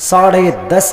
10.5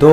2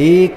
1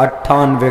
98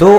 2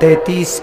33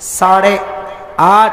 8.5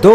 2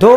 2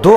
2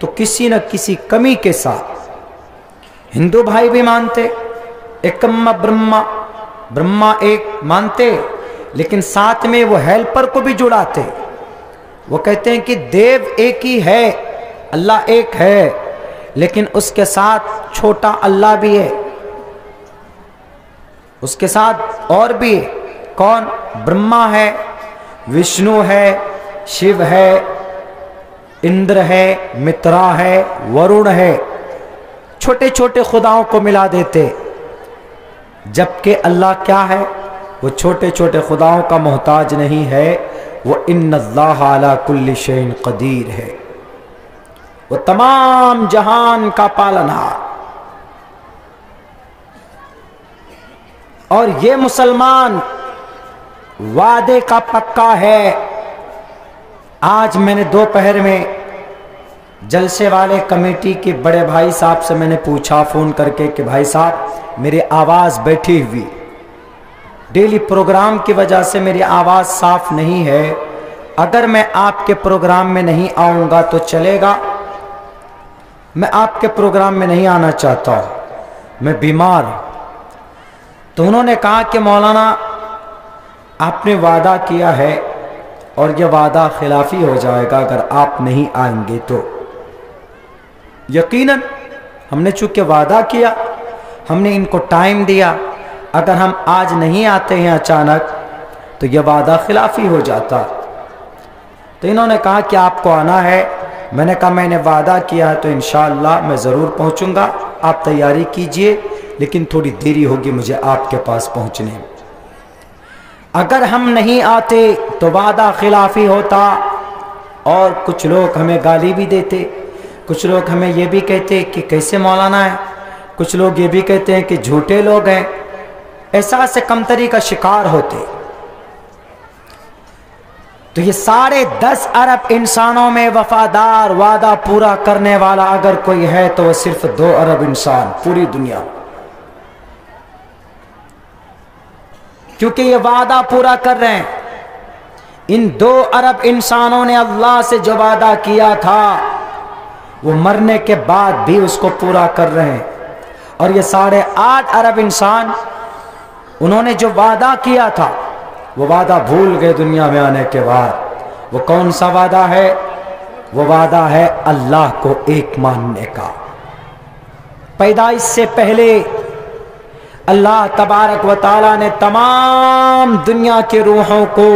تو کسی نہ کسی کمی کے ساتھ ہندو بھائی بھی مانتے ایکم برہما، برہما ایک مانتے، لیکن ساتھ میں وہ ہیلپر کو بھی جڑاتے. وہ کہتے ہیں کہ دیو ایک ہی ہے، اللہ ایک ہے، لیکن اس کے ساتھ چھوٹا اللہ بھی ہے، اس کے ساتھ اور بھی ہے. کون؟ برہما ہے، وشنو ہے، شیو ہے، اندر ہے، مترا ہے، ورن ہے. چھوٹے چھوٹے خداؤں کو ملا دیتے، جبکہ اللہ کیا ہے؟ وہ چھوٹے چھوٹے خداؤں کا محتاج نہیں ہے. وہ ان اللہ علی کل شیء قدیر ہے، وہ تمام جہان کا پالنہار. اور یہ مسلمان وعدے کا پکا ہے. آج میں نے دوپہر میں جلسے والے کمیٹی کے بڑے بھائی صاحب سے میں نے پوچھا فون کر کے کہ بھائی صاحب میری آواز بیٹھی ہوئی، ڈیلی پروگرام کی وجہ سے میری آواز صاف نہیں ہے، اگر میں آپ کے پروگرام میں نہیں آؤں گا تو چلے گا؟ میں آپ کے پروگرام میں نہیں آنا چاہتا ہوں، میں بیمار ہوں. تو انہوں نے کہا کہ مولانا آپ نے وعدہ کیا ہے اور یہ وعدہ خلافی ہو جائے گا اگر آپ نہیں آئیں گے تو. یقیناً ہم نے چونکہ وعدہ کیا، ہم نے ان کو ٹائم دیا، اگر ہم آج نہیں آتے ہیں اچانک تو یہ وعدہ خلافی ہو جاتا. تو انہوں نے کہا کہ آپ کو آنا ہے. میں نے کہا میں نے وعدہ کیا ہے تو انشاءاللہ میں ضرور پہنچوں گا، آپ تیاری کیجئے، لیکن تھوڑی دیری ہوگی مجھے آپ کے پاس پہنچنے میں. اگر ہم نہیں آتے تو وعدہ خلافی ہوتا، اور کچھ لوگ ہمیں گالی بھی دیتے، کچھ لوگ ہمیں یہ بھی کہتے کہ کیسے مولانا ہے، کچھ لوگ یہ بھی کہتے ہیں کہ جھوٹے لوگ ہیں، احساس کمتری کا شکار ہوتے. تو یہ 10.5 ارب انسانوں میں وفادار، وعدہ پورا کرنے والا اگر کوئی ہے تو وہ صرف 2 ارب انسان پوری دنیا. کیونکہ یہ وعدہ پورا کر رہے ہیں. ان 2 ارب انسانوں نے اللہ سے جو وعدہ کیا تھا وہ مرنے کے بعد بھی اس کو پورا کر رہے ہیں. اور یہ 8.5 ارب انسان، انہوں نے جو وعدہ کیا تھا وہ وعدہ بھول گئے دنیا میں آنے کے بعد. وہ کون سا وعدہ ہے؟ وہ وعدہ ہے اللہ کو ایک ماننے کا. پیدائش سے پہلے اللہ تبارک و تعالی نے تمام دنیا کے روحوں کو،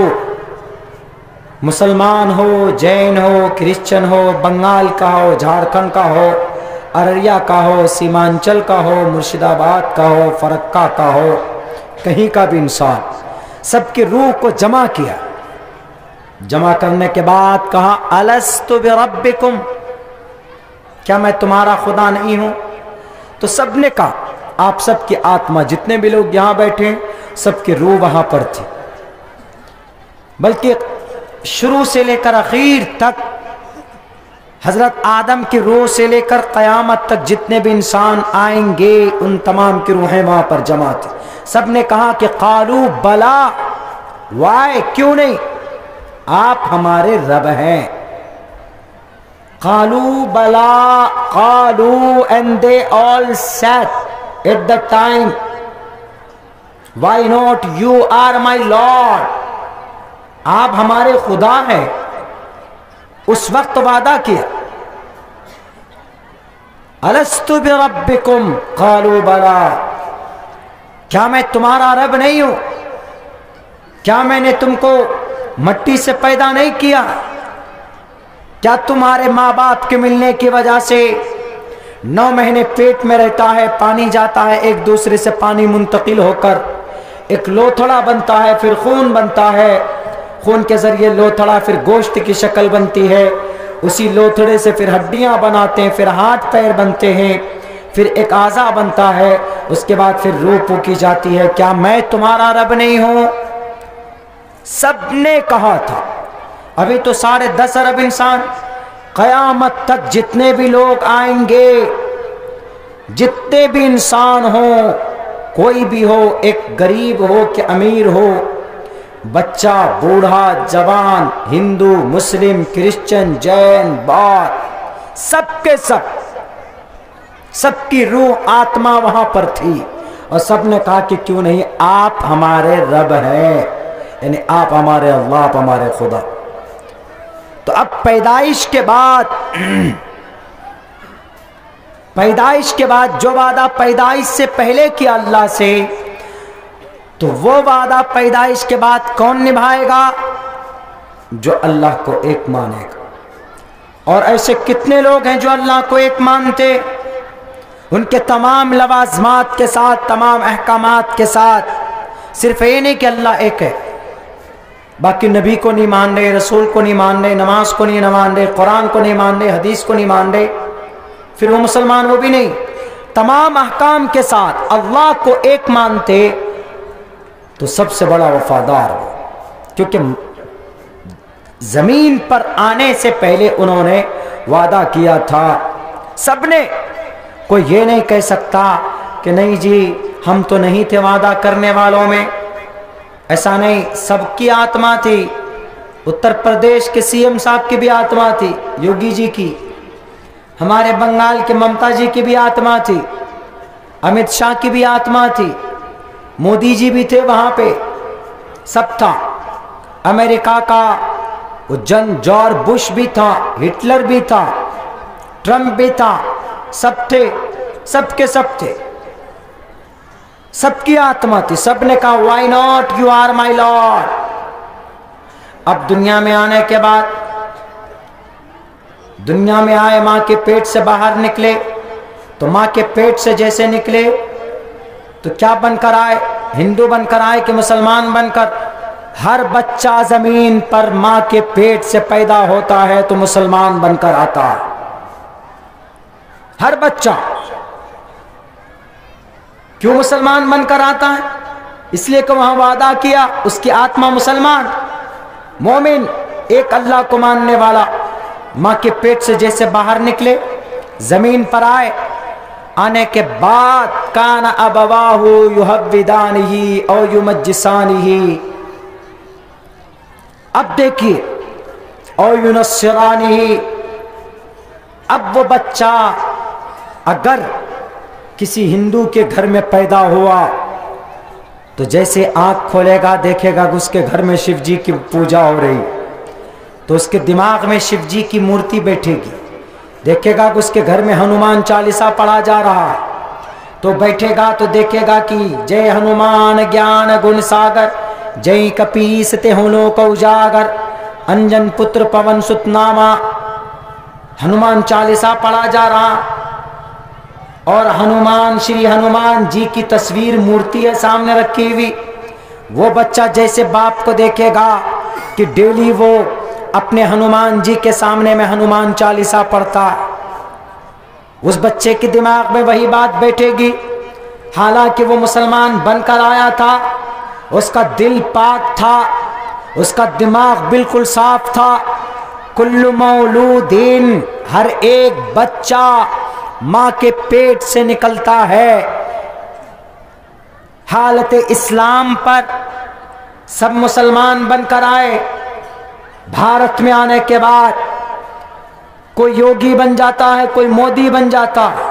مسلمان ہو، جین ہو، کرسچن ہو، بنگال کا ہو، جھارکھنڈ کا ہو، ارریہ کا ہو، سیمانچل کا ہو، مرشد آباد کا ہو، فرقہ کا ہو، کہیں کا بھی انسان، سب کی روح کو جمع کیا. جمع کرنے کے بعد کہا الستُ بربکم، کیا میں تمہارا خدا نہیں ہوں؟ تو سب نے کہا، آپ سب کی آتما، جتنے بھی لوگ یہاں بیٹھے ہیں سب کی روح وہاں پر تھی. بلکہ شروع سے لے کر اخیر تک، حضرت آدم کی روح سے لے کر قیامت تک جتنے بھی انسان آئیں گے ان تمام کی روحیں وہاں پر جمع تھی. سب نے کہا کہ قالو بلا، وائے کیوں نہیں، آپ ہمارے رب ہیں. قالو بلا، قالو and they all said at the time, why not, you are my Lord، آپ ہمارے خدا ہیں. اس وقت وعدہ کیا الستُ بربکم قالوا بلا، کیا میں تمہارا رب نہیں ہوں؟ کیا میں نے تم کو مٹی سے پیدا نہیں کیا؟ کیا تمہارے ماں باپ کے ملنے کی وجہ سے 9 مہینے پیٹ میں رہتا ہے، پانی جاتا ہے، ایک دوسرے سے پانی منتقل ہو کر ایک لوتھڑا بنتا ہے، پھر خون بنتا ہے، خون کے ذریعے لوتھڑا پھر گوشت کی شکل بنتی ہے، اسی لوتھڑے سے پھر ہڈیاں بناتے ہیں، پھر ہاتھ پیر بنتے ہیں، پھر ایک اعضا بنتا ہے، اس کے بعد پھر روح پھونکی جاتی ہے. کیا میں تمہارا رب نہیں ہوں؟ سب نے کہا تھا. ابھی تو 10.5 ارب انسان، قیامت تک جتنے بھی لوگ آئیں گے، جتنے بھی انسان ہوں، کوئی بھی ہو، ایک غریب ہو کہ امیر ہو، بچہ، بوڑھا، جوان، ہندو، مسلم، کرسچن، جین، بودھ، سب کے سب کی روح آتما وہاں پر تھی، اور سب نے کہا کہ کیوں نہیں، آپ ہمارے رب ہیں، یعنی آپ ہمارے اللہ، آپ ہمارے خدا۔ تو اب پیدائش کے بعد جو وعدہ پیدائش سے پہلے کیا اللہ سے، تو وہ وعدہ پیدائش کے بعد کون نبھائے گا؟ جو اللہ کو ایک مانے گا۔ اور ایسے کتنے لوگ ہیں جو اللہ کو ایک مانتے، ان کے تمام لوازمات کے ساتھ، تمام احکامات کے ساتھ، صرف یہ نہیں کہ اللہ ایک ہے، باقی نبی کو نہیں مان رہے، رسول کو نہیں مان رہے، نماز کو نہیں مان رہے، قرآن کو نہیں مان رہے، حدیث کو نہیں مان رہے، پھر وہ مسلمان وہ بھی نہیں۔ تمام احکام کے ساتھ اللہ کو ایک مانتے تو سب سے بڑا وفادار ہو، کیونکہ زمین پر آنے سے پہلے انہوں نے وعدہ کیا تھا۔ سب نے، کوئی یہ نہیں کہہ سکتا کہ نہیں جی ہم تو نہیں تھے وعدہ کرنے والوں میں، ایسا نہیں، سب کی آتما تھی۔ اتر پردیش کے سی ایم صاحب کی بھی آتما تھی، یوگی جی کی، ہمارے بنگال کے ممتا جی کی بھی آتما تھی، امت شاہ کی بھی آتما تھی، مودی جی بھی تھے وہاں پہ، سب تھا۔ امریکہ کا وہ جارج بش بھی تھا، ہٹلر بھی تھا، ٹرمپ بھی تھا، سب تھے، سب کے سب تھے، سب کی آتما تھی۔ سب نے کہا why not, you are my lord. اب دنیا میں آنے کے بعد، دنیا میں آئے، ماں کے پیٹ سے باہر نکلے، تو ماں کے پیٹ سے جیسے نکلے تو کیا بن کر آئے؟ ہندو بن کر آئے کہ مسلمان بن کر؟ ہر بچہ زمین پر ماں کے پیٹ سے پیدا ہوتا ہے تو مسلمان بن کر آتا ہے، ہر بچہ۔ کیوں مسلمان بن کر آتا ہے؟ اس لیے کہ وہاں وعدہ کیا، اس کی آتما مسلمان، مومن، ایک اللہ کو ماننے والا۔ ماں کے پیٹ سے جیسے باہر نکلے، زمین پر آئے، آنے کے بعد کان ابواہ یحودانہ او یمجسانہ، اب دیکھیے، او ینصرانہ، اب وہ بچہ اگر کسی ہندو کے گھر میں پیدا ہوا تو جیسے آنکھ کھولے گا دیکھے گا کہ اس کے گھر میں شیو جی کی پوجا ہو رہی، تو اس کے دماغ میں شیو جی کی مورتی بیٹھے گی، دیکھے گا کہ اس کے گھر میں ہنومان چالیسا پڑھا جا رہا، تو بیٹھے گا تو دیکھے گا کہ جے ہنومان گیان گن ساگر، جے کپیس تہوں لوک اجاگر، انجن پتر پون ست ناما، ہنومان چالیسا پڑھا جا رہا، اور ہنومان، شری ہنومان جی کی تصویر مورتی ہے سامنے رکھی ہوئی۔ وہ بچہ جیسے باپ کو دیکھے گا کہ ڈیلی وہ اپنے ہنومان جی کے سامنے میں ہنومان چالیسا پڑھتا ہے، اس بچے کے دماغ میں وہی بات بیٹھے گی، حالانکہ وہ مسلمان بن کر آیا تھا، اس کا دل پاک تھا، اس کا دماغ بالکل صاف تھا۔ کل مولودین، ہر ایک بچہ ماں کے پیٹ سے نکلتا ہے، حالت اسلام پر سب مسلمان بن کر آئے۔ بھارت میں آنے کے بعد کوئی یوگی بن جاتا ہے، کوئی مودی بن جاتا ہے،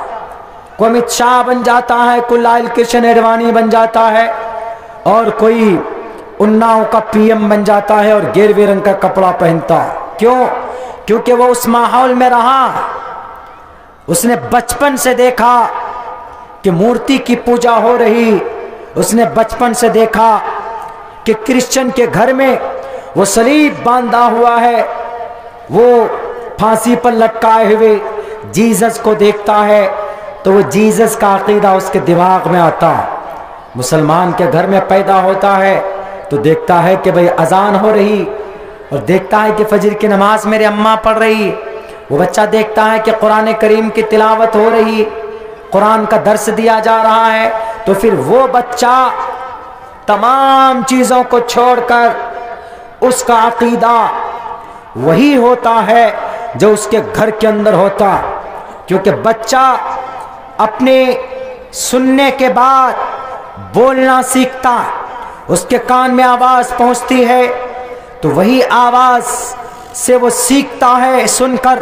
کوئی امت شاہ بن جاتا ہے، کوئی لال کرشن اڈوانی بن جاتا ہے، اور کوئی اناؤ کا پی ایم بن جاتا ہے اور گیروے رنگ کا کپڑا پہنتا ہے۔ کیوں؟ کیونکہ وہ اس ماحول میں رہا، اس نے بچپن سے دیکھا کہ مورتی کی پوجا ہو رہی، اس نے بچپن سے دیکھا کہ کرسچن کے گھر میں وہ صلیب باندھا ہوا ہے، وہ پھانسی پر لٹکائے ہوئے جیزس کو دیکھتا ہے تو وہ جیزس کا عقیدہ اس کے دماغ میں آتا۔ مسلمان کے گھر میں پیدا ہوتا ہے تو دیکھتا ہے کہ بھئی اذان ہو رہی، اور دیکھتا ہے کہ فجر کی نماز میرے اماں پڑھ رہی، وہ بچہ دیکھتا ہے کہ قرآن کریم کی تلاوت ہو رہی، قرآن کا درس دیا جا رہا ہے، تو پھر وہ بچہ تمام چیزوں کو چھوڑ کر اس کا عقیدہ وہی ہوتا ہے جو اس کے گھر کے اندر ہوتا، کیونکہ بچہ اپنے سننے کے بعد بولنا سیکھتا، اس کے کان میں آواز پہنچتی ہے تو وہی آواز سے وہ سیکھتا ہے، سن کر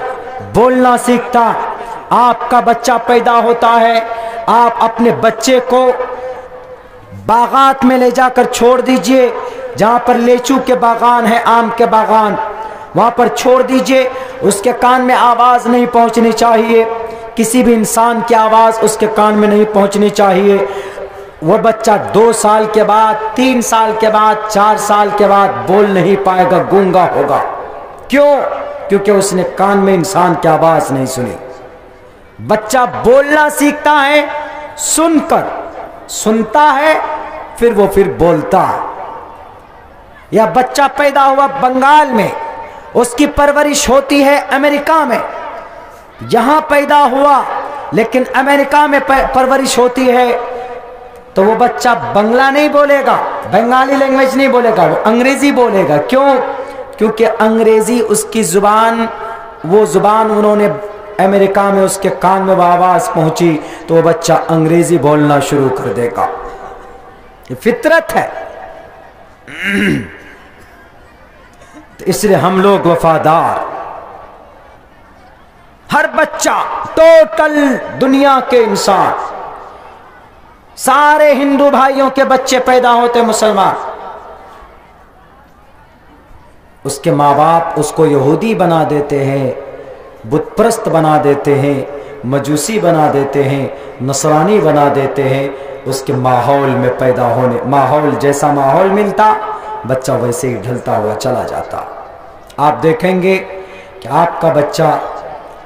بولنا سیکھتا ہے۔ آپ کا بچہ پیدا ہوتا ہے، آپ اپنے بچے کو باغات میں لے جا کر چھوڑ دیجئے، جہاں پر لیچو کے باغان ہیں، آم کے باغان، وہاں پر چھوڑ دیجئے۔ اس کے کان میں آواز نہیں پہنچنی چاہیے، کسی بھی انسان کی آواز اس کے کان میں نہیں پہنچنی چاہیے۔ وہ بچہ 2 سال کے بعد، 3 سال کے بعد، 4 سال کے بعد بول نہیں پائے گا، گونگا ہوگا۔ کیوں؟ کیونکہ اس نے کان میں انسان کی آواز نہیں سنی۔ بچہ بولنا سیکھتا ہے سن کر، سنتا ہے پھر بولتا ہے۔ یا بچہ پیدا ہوا بنگال میں، اس کی پرورش ہوتی ہے امریکہ میں، یہاں پیدا ہوا لیکن امریکہ میں پرورش ہوتی ہے، تو وہ بچہ بنگلہ نہیں بولے گا، بنگالی لینگویج نہیں بولے گا، وہ انگریزی بولے گا۔ کیوں؟ کیونکہ انگریزی اس کی زبان، وہ زبان انہوں نے امریکہ میں اس کے کان میں وہ آواز پہنچی تو وہ بچہ انگریزی بولنا شروع کر دے گا۔ یہ فطرت ہے۔ اس لیے ہم لوگ وفادار، ہر بچہ، ٹوٹل دنیا کے انسان، سارے ہندو بھائیوں کے بچے پیدا ہوتے مسلمان، اس کے ماں باپ اس کو یہودی بنا دیتے ہیں، بت پرست بنا دیتے ہیں، مجوسی بنا دیتے ہیں، نصرانی بنا دیتے ہیں۔ اس کے ماحول میں پیدا ہونے، ماحول جیسا ماحول ملتا بچہ ویسے ہی ڈھلتا ہوا چلا جاتا۔ آپ دیکھیں گے کہ آپ کا بچہ،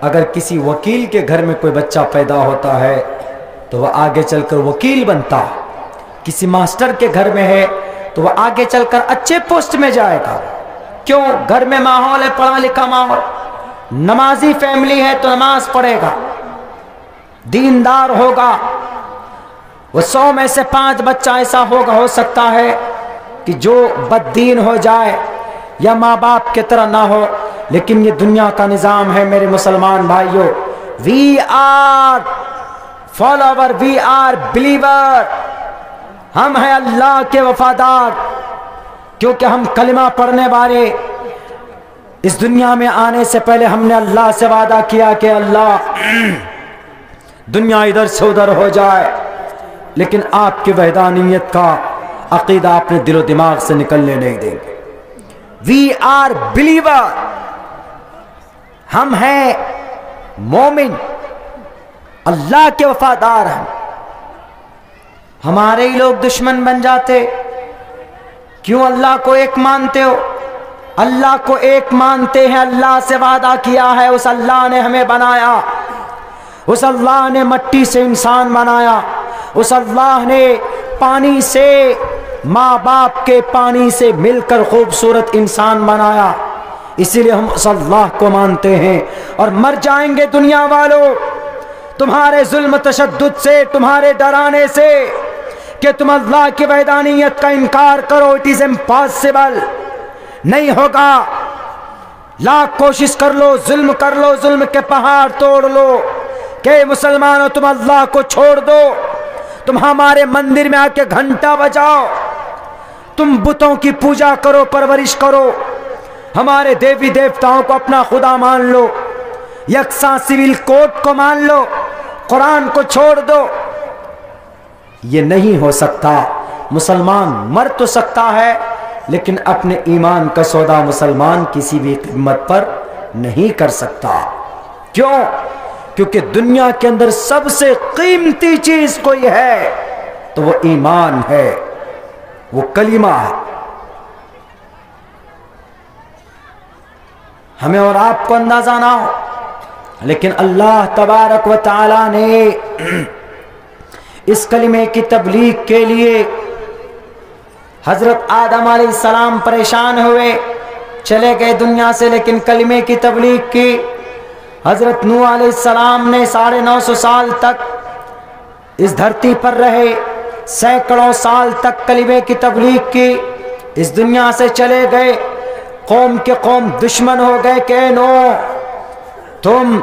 اگر کسی وکیل کے گھر میں کوئی بچہ پیدا ہوتا ہے تو وہ آگے چل کر وکیل بنتا، کسی ماسٹر کے گھر میں ہے تو وہ آگے چل کر اچھے پوسٹ میں جائے گا۔ کیوں؟ گھر میں ماحول ہے پڑھا لکھا ماحول، نمازی فیملی ہے تو نماز پڑھے گا، دیندار ہوگا۔ وہ 100 میں سے 5 بچہ ایسا ہو سکتا ہے کہ جو بد دین ہو جائے یا ماں باپ کی طرح نہ ہو، لیکن یہ دنیا کا نظام ہے میرے مسلمان بھائیوں۔ We are follower, we are believer, ہم ہیں اللہ کے وفادار، کیونکہ ہم کلمہ پڑھنے والے۔ اس دنیا میں آنے سے پہلے ہم نے اللہ سے وعدہ کیا کہ اللہ دنیا ادھر سے ادھر ہو جائے، لیکن آپ کی وحدانیت کا عقیدہ اپنے دل و دماغ سے نکلنے نہیں دیں گے۔ وی آر بلیور، ہم ہیں مومن، اللہ کے وفادار ہیں۔ ہمارے ہی لوگ دشمن بن جاتے، کیوں اللہ کو ایک مانتے ہو؟ اللہ کو ایک مانتے ہیں، اللہ سے وعدہ کیا ہے، اس اللہ نے ہمیں بنایا، اس اللہ نے مٹی سے انسان بنایا، اس اللہ نے پانی سے، ماں باپ کے پانی سے مل کر خوبصورت انسان بنایا، اسی لیے ہم اس اللہ کو مانتے ہیں۔ اور مر جائیں گے دنیا والوں تمہارے ظلم تشدد سے، تمہارے ڈرانے سے کہ تم اللہ کی وحدانیت کا انکار کرو، اٹ از امپاسبل، نہیں ہوگا۔ لاکھ کوشش کر لو، ظلم کر لو، ظلم کے پہاڑ توڑ لو کہ مسلمانوں تم اللہ کو چھوڑ دو، تم ہمارے مندر میں آ کے گھنٹا بجاؤ، تم بتوں کی پوجا کرو، پرورش کرو، ہمارے دیوی دیوتاؤں کو اپنا خدا مان لو، یکساں سول کوڈ کو مان لو، قرآن کو چھوڑ دو۔ یہ نہیں ہو سکتا۔ مسلمان مر تو سکتا ہے لیکن اپنے ایمان کا سودا مسلمان کسی بھی قیمت پر نہیں کر سکتا۔ کیوں؟ کیونکہ دنیا کے اندر سب سے قیمتی چیز کوئی ہے تو وہ ایمان ہے، وہ کلمہ ہے۔ ہمیں اور آپ کو اندازہ نہ ہو، لیکن اللہ تبارک و تعالی نے اس کلمے کی تبلیغ کے لیے حضرت آدم علیہ السلام پریشان ہوئے، چلے گئے دنیا سے، لیکن کلمے کی تبلیغ کی۔ حضرت نوح علیہ السلام نے 950 سال تک اس دھرتی پر رہے، سینکڑوں سال تک کلمے کی تبلیغ کی، اس دنیا سے چلے گئے، قوم کے قوم دشمن ہو گئے کہ نوح تم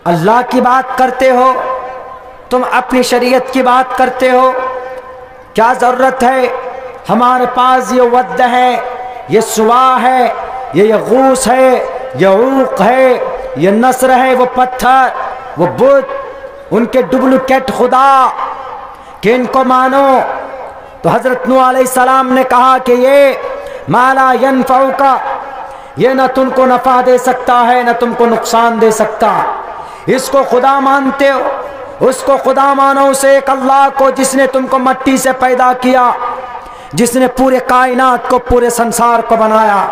اللہ کی بات کرتے ہو، تم اپنی شریعت کی بات کرتے ہو، کیا ضرورت ہے؟ ہمارے پاس یہ ود ہے، یہ سوا ہے، یہ یغوث ہے، یعوق ہے، یہ نصر ہے وہ پتھر، وہ بت، ان کے ڈپلیکیٹ خدا کہ ان کو مانو۔ تو حضرت نوح علیہ السلام نے کہا کہ یہ ما لا ينفعک، یہ نہ تم کو نفع دے سکتا ہے نہ تم کو نقصان دے سکتا، اس کو خدا مانتے ہو، اس کو خدا مانو، اسے ایک اللہ کو جس نے تم کو مٹی سے پیدا کیا، جس نے پورے کائنات کو، پورے سنسار کو بنایا،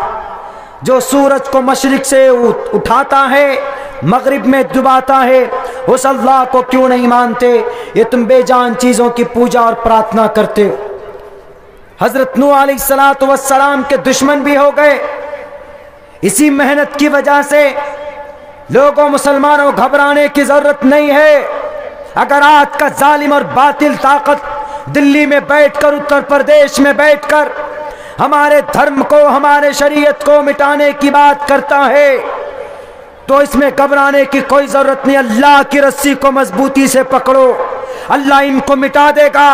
جو سورج کو مشرق سے اٹھاتا ہے مغرب میں ڈباتا ہے، اس اللہ کو کیوں نہیں مانتے؟ یہ تم بے جان چیزوں کی پوجا اور پرارتھنا کرتے ہو۔ حضرت نوح علیہ السلام کے دشمن بھی ہو گئے، اسی محنت کی وجہ سے۔ لوگوں مسلمانوں گھبرانے کی ضرورت نہیں ہے۔ اگر آج کا ظالم اور باطل طاقت دلی میں بیٹھ کر، اتر پردیش میں بیٹھ کر ہمارے دھرم کو، ہمارے شریعت کو مٹانے کی بات کرتا ہے تو اس میں گھبرانے کی کوئی ضرورت نہیں۔ اللہ کی رسی کو مضبوطی سے پکڑو، اللہ ان کو مٹا دے گا۔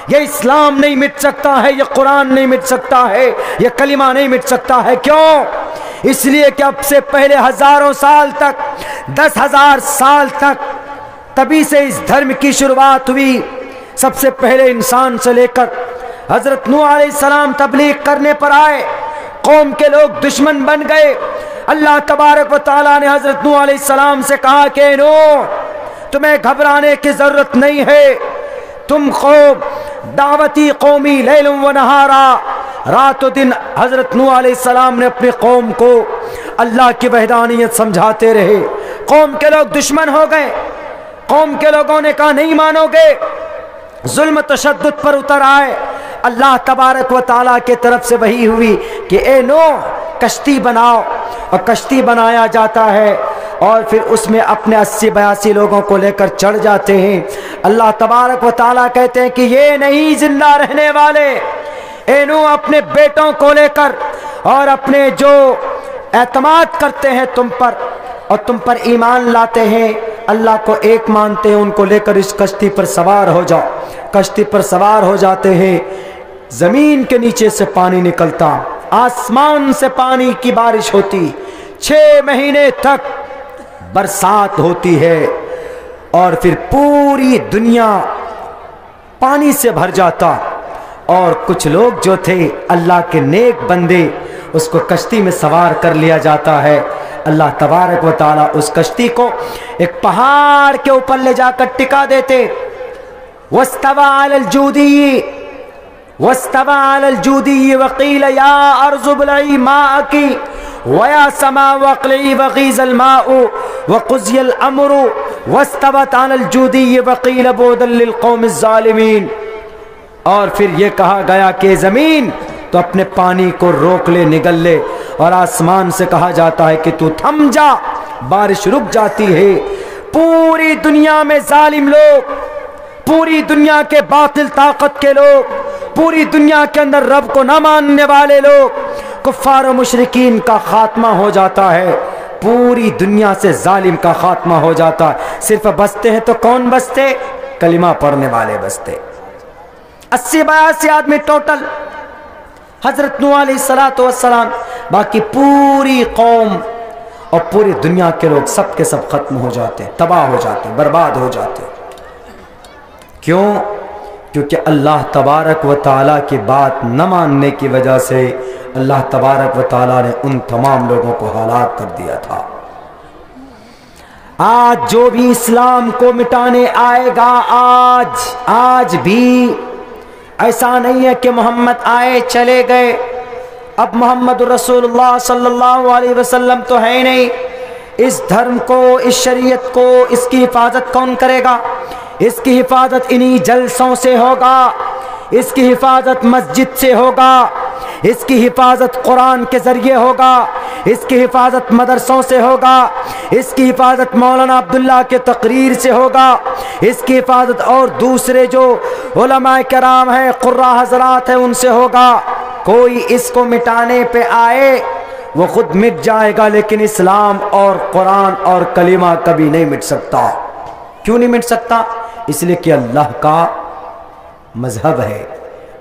یہ اسلام نہیں مٹ سکتا ہے، یہ قرآن نہیں مٹ سکتا ہے، یہ کلمہ نہیں مٹ سکتا ہے۔ کیوں؟ اس لیے کہ اب سے پہلے ہزاروں سال تک، 10,000 سال تک تبھی سے اس دھرم کی شروعات ہوئی۔ سب سے پہلے انسان سے لے کر حضرت نوح علیہ السلام تبلیغ کرنے پر آئے، قوم کے لوگ دشمن بن گئے۔ اللہ تبارک و تعالیٰ نے حضرت نوح علیہ السلام سے کہا کہ نوح، تمہیں گھبرانے کی ضرورت نہیں ہے، تم خوب دعوتی قومی لیل و نہارا، رات و دن حضرت نوح علیہ السلام نے اپنی قوم کو اللہ کی وحدانیت سمجھاتے رہے۔ قوم کے لوگ دشمن ہو گئے، قوم کے لوگوں نے کہا نہیں مانو گے، ظلم تشدد پر اتر آئے۔ اللہ تبارک و تعالیٰ کے طرف سے وحی ہوئی کہ اے نوح کشتی بناؤ، اور کشتی بنایا جاتا ہے اور پھر اس میں اپنے 80-82 لوگوں کو لے کر چڑھ جاتے ہیں۔ اللہ تبارک و تعالیٰ کہتے ہیں کہ یہ نہیں زندہ رہنے والے، اے نوح اپنے بیٹوں کو لے کر اور اپنے جو اعتماد کرتے ہیں تم پر اور تم پر ایمان لاتے ہیں، اللہ کو ایک مانتے ہیں، ان کو لے کر اس کشتی پر سوار ہو جاؤ۔ کشتی پر سوار ہو جاتے ہیں، زمین کے نیچے سے پانی نکلتا، آسمان سے پانی کی بارش ہوتی، 6 مہینے تک برسات ہوتی ہے، اور پھر پوری دنیا پانی سے بھر جاتا، اور کچھ لوگ جو تھے اللہ کے نیک بندے، اس کو کشتی میں سوار کر لیا جاتا ہے۔ اللہ تبارک و تعالیٰ اس کشتی کو ایک پہاڑ کے اوپر لے جا کر ٹکا دیتے۔ وَاسْتَوَى عَلَى الْجُودِيِّ وَاسْتَوَى عَلَى الْجُودِيِّ وَقِيلَ يَا أَرْضُ ابْلَعِي مَاءَكِ وَيَا سَمَاءُ أَقْلِعِي وَغِيضَ الْمَاءُ وَقُضِيَ الْأَمْرُ وَاسْتَوَتْ عَلَى الْجُودِيِّ وَقِيلَ بُعْدًا لِلْقَوْمِ الظَّالِمِينَ۔ اور پھر یہ کہا گیا کہ زمین تو اپنے پانی کو روک لے، نگل لے، اور آسمان سے کہا جاتا ہے کہ تو تھم جا، بارش رک جاتی ہے۔ پوری دنیا میں ظالم لوگ، پوری دنیا کے باطل طاقت کے لوگ، پوری دنیا کے اندر رب کو نہ ماننے والے لوگ، کفار و مشرکین کا خاتمہ ہو جاتا ہے، پوری دنیا سے ظالم کا خاتمہ ہو جاتا ہے۔ صرف بستے ہیں تو کون بستے؟ کلمہ پڑھنے والے بستے۔ 80-82 آدمی ٹوٹل، حضرت نوح علیہ السلام، باقی پوری قوم اور پوری دنیا کے لوگ سب کے سب ختم ہو جاتے، تباہ ہو جاتے، برباد ہو جاتے۔ کیوں؟ کیونکہ اللہ تبارک و تعالیٰ کی بات نہ ماننے کی وجہ سے اللہ تبارک و تعالیٰ نے ان تمام لوگوں کو ہلاک کر دیا تھا۔ آج جو بھی اسلام کو مٹانے آئے گا، آج بھی ایسا نہیں ہے کہ محمد آئے چلے گئے، اب محمد رسول اللہ صلی اللہ علیہ وسلم تو ہے نہیں۔ اس دھرم کو، اس شریعت کو، اس کی حفاظت کون کرے گا؟ اس کی حفاظت انہی جلسوں سے ہوگا، اس کی حفاظت مسجد سے ہوگا، اس کی حفاظت قرآن کے ذریعے ہوگا، اس کی حفاظت مدرسوں سے ہوگا، اس کی حفاظت مولانا عبداللہ کے تقریر سے ہوگا، اس کی حفاظت اور دوسرے جو علماء کرام ہیں، قراء حضرات ہیں، ان سے ہوگا۔ کوئی اس کو مٹانے پہ آئے وہ خود مٹ جائے گا، لیکن اسلام اور قرآن اور کلمہ کبھی نہیں مٹ سکتا۔ کیوں نہیں مٹ سکتا؟ اس لیے کہ اللہ کا مذہب ہے،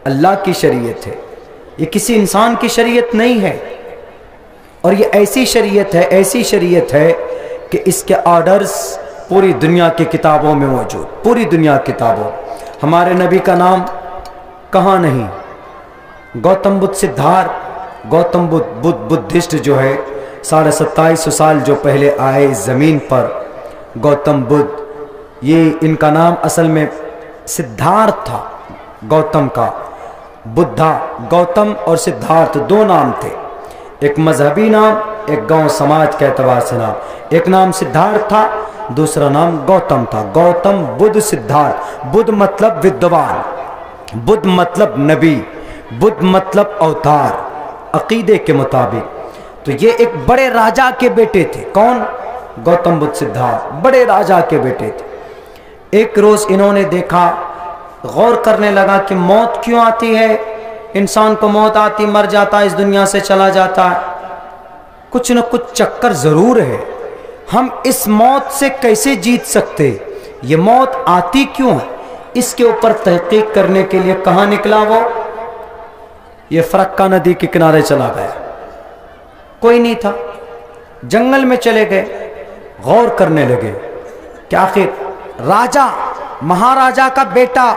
اللہ کی شریعت ہے، یہ کسی انسان کی شریعت نہیں ہے، اور یہ ایسی شریعت ہے کہ اس کے آرڈرز پوری دنیا کی کتابوں میں موجود، پوری دنیا کی کتابوں. ہمارے نبی کا نام کہاں نہیں. گوتم بدھ سدھارتھ، گوتم بدھ بدھسٹ جو ہے 2750 سال جو پہلے آئے اس زمین پر، گوتم بدھ، یہ ان کا نام اصل میں سدھارتھ تھا. گوتم کا بدھا، گوتم اور سدھارتھ دو نام تھے، ایک مذہبی نام، ایک گاؤں سماج کے اعتبار سے نام. ایک نام سدھارتھ تھا، دوسرا نام گوتم تھا. گوتم بدھ سدھارتھ. بدھ مطلب ودوان، بدھ مطلب نبی، بدھ مطلب اوتار عقیدے کے مطابق. تو یہ ایک بڑے راجا کے بیٹے تھے. کون؟ گوتم بدھ سدھارتھ بڑے راجا کے بیٹے تھے. ایک روز انہوں نے دیکھا، غور کرنے لگا کہ موت کیوں آتی ہے. انسان کو موت آتی، مر جاتا ہے، اس دنیا سے چلا جاتا ہے. کچھ نہ کچھ چکر ضرور ہے. ہم اس موت سے کیسے جیت سکتے؟ یہ موت آتی کیوں ہے؟ اس کے اوپر تحقیق کرنے کے لیے کہاں نکلا وہ؟ یہ فرقہ ندی کے کنارے چلا گیا. کوئی نہیں تھا. جنگل میں چلے گئے، غور کرنے لگے کہ آخر راجا، مہاراجا کا بیٹا،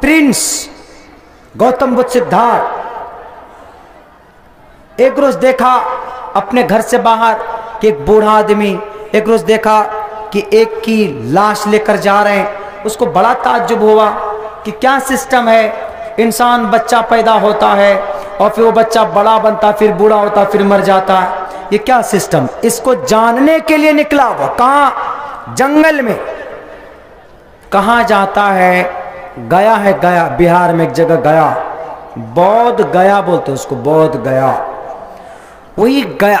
پرنس گوتم بدھ سدھارتھ ایک روز دیکھا اپنے گھر سے باہر کہ ایک بوڑھا آدمی، ایک روز دیکھا کہ ایک کی لاش لے کر جا رہے ہیں. اس کو بڑا تعجب ہوا کہ کیا سسٹم ہے. انسان بچہ پیدا ہوتا ہے اور پھر وہ بچہ بڑا بنتا، پھر بوڑھا ہوتا، پھر مر جاتا ہے. یہ کیا سسٹم؟ اس کو جاننے کے لیے نکلا وہ. کہاں؟ جنگل میں. کہاں جاتا ہے؟ گیا ہے، گیا بہار میں ایک جگہ، گیا بودھ گیا بولتے اس کو، بودھ گیا. وہی گیا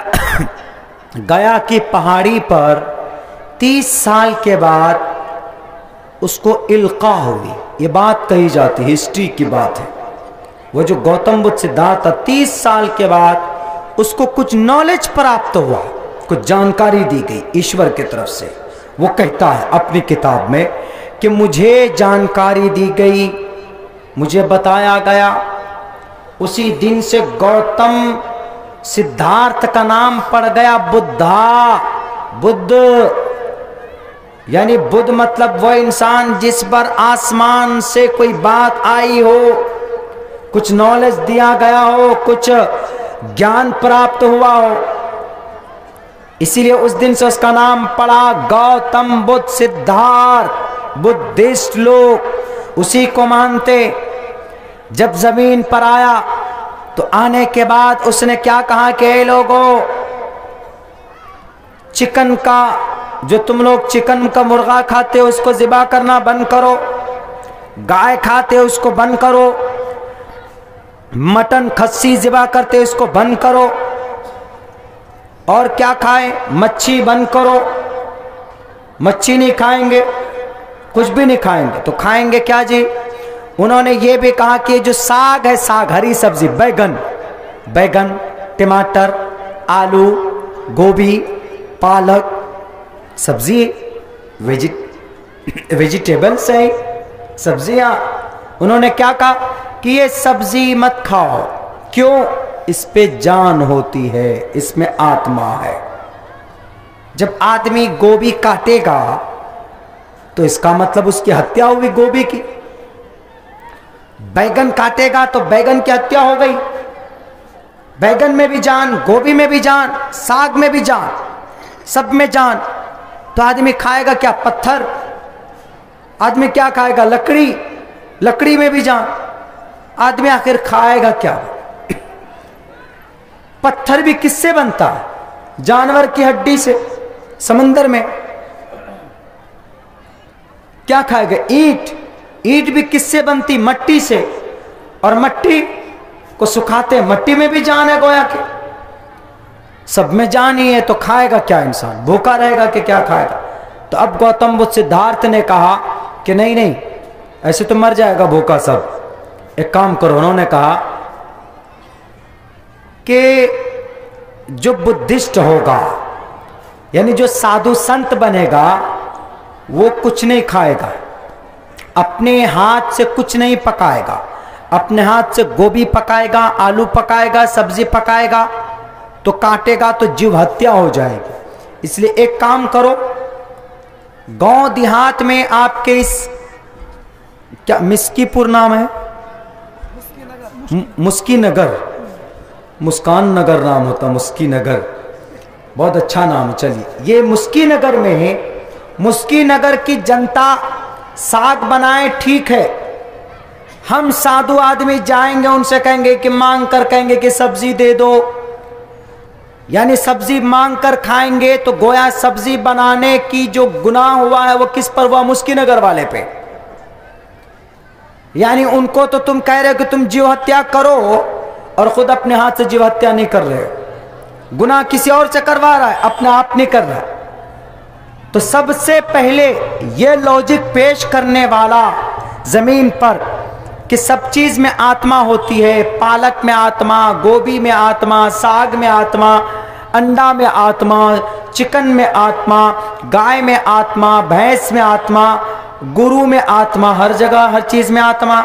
گیا کی پہاڑی پر 30 سال کے بعد اس کو القاء ہوئی. یہ بات کہی جاتی، ہسٹری کی بات ہے. وہ جو گوتم بدھ سدھارتھ تھا، 30 سال کے بعد اس کو کچھ نالج پراپت ہوا، کچھ جانکاری دی گئی ایشور کی طرف سے. وہ کہتا ہے اپنی کتاب میں کہ مجھے جانکاری دی گئی، مجھے بتایا گیا، اسی دن سے گوتم سدھارتھ کا نام پڑ گیا بدھا. بدھ یعنی بدھ مطلب وہ انسان جس پر آسمان سے کوئی بات آئی ہو، کچھ نالج دیا گیا ہو، کچھ گیان پراپت ہوا ہو. اسی لیے اس دن سے اس کا نام پڑا گوتم بدھ سدھارتھ. بدھسٹ لوگ اسی کو مانتے. جب زمین پر آیا تو آنے کے بعد اس نے کیا کہا کہ اے لوگوں، چکن کا جو تم لوگ چکن کا مرغا کھاتے ہو اس کو ذبح کرنا بند کرو، گائے کھاتے ہو اس کو بند کرو، مٹن کھسی ذبح کرتے ہو اس کو بند کرو، اور کیا کھائیں؟ مچھی بند کرو. مچھی نہیں کھائیں گے، کچھ بھی نہیں کھائیں گے. تو کھائیں گے کیا جی؟ انہوں نے یہ بھی کہا کہ جو ساگ ہے، ساگ ہری سبزی، بیگن، ٹماٹر، آلو، گوبھی، پالک، سبزی، ویجیٹیبلز ہیں سبزیاں. انہوں نے کیا کہا کہ یہ سبزی مت کھاؤ. کیوں؟ اس پہ جان ہوتی ہے، اس میں آتما ہے. جب آدمی گوبھی کاٹے گا تو اس کا مطلب اس کی ہتیا ہوئی گوبھی کی. بیگن کاٹے گا تو بیگن کی ہتیا ہو گئی. بیگن میں بھی جان، گوبھی میں بھی جان، ساگ میں بھی جان، سب میں جان. تو آدمی کھائے گا کیا؟ پتھر. آدمی کیا کھائے گا؟ لکڑی. لکڑی میں بھی جان. آدمی آخر کھائے گا کیا؟ پتھر بھی کس سے بنتا ہے؟ جانور کی ہڈی سے. سمندر میں کیا کھائے گا؟ اینٹ. اینٹ بھی کس سے بنتی؟ مٹی سے. اور مٹی کو سکھاتے، مٹی میں بھی جان ہے گویا کہ. سب میں جان ہی ہے تو کھائے گا کیا انسان؟ بھوکا رہے گا کہ کیا کھائے گا؟ تو اب گوتم بدھ سدھارتھ نے کہا کہ نہیں، ایسے تو مر جائے گا بھوکا سب. ایک کام کرو. انہوں نے کہا کہ جو بدھسٹ ہوگا، یعنی جو سادھو سنت بنے گا، وہ کچھ نہیں کھائے گا، اپنے ہاتھ سے کچھ نہیں پکائے گا. اپنے ہاتھ سے گوبھی پکائے گا، آلو پکائے گا، سبزی پکائے گا تو کاٹے گا تو جیو ہتیا ہو جائے گی. اس لیے ایک کام کرو، گاؤں دیہات میں آپ کے اس کیا مسکی پور نام ہے، مسکی نگر، مسکان نگر نام ہوتا، مسکی نگر بہت اچھا نام. چلیے یہ مسکی نگر میں ہے، مسکی نگر کی جنتا ساگ بنائے ٹھیک ہے، ہم سادھو آدمی جائیں گے ان سے کہیں گے کہ مانگ کر کہیں گے کہ سبزی دے دو، یعنی سبزی مانگ کر کھائیں گے تو گویا سبزی بنانے کی جو گناہ ہوا ہے وہ کس پر ہوا؟ مسکی نگر والے پہ. یعنی ان کو تو تم کہہ رہے ہو کہ تم جیو ہتیا کرو اور خود اپنے ہاتھ سے جیو ہتیا نہیں کر رہے، گناہ کسی اور سے کروا رہا ہے، اپنے آپ نہیں کر رہا. تو سب سے پہلے یہ لاجک پیش کرنے والا زمین پر کہ سب چیز میں آتما ہوتی ہے، پالک میں آتما، گوبھی میں آتما، ساگ میں آتما، انڈا میں آتما، چکن میں آتما، گائے میں آتما، بھینس میں آتما، گرو میں آتما، ہر جگہ ہر چیز میں آتما.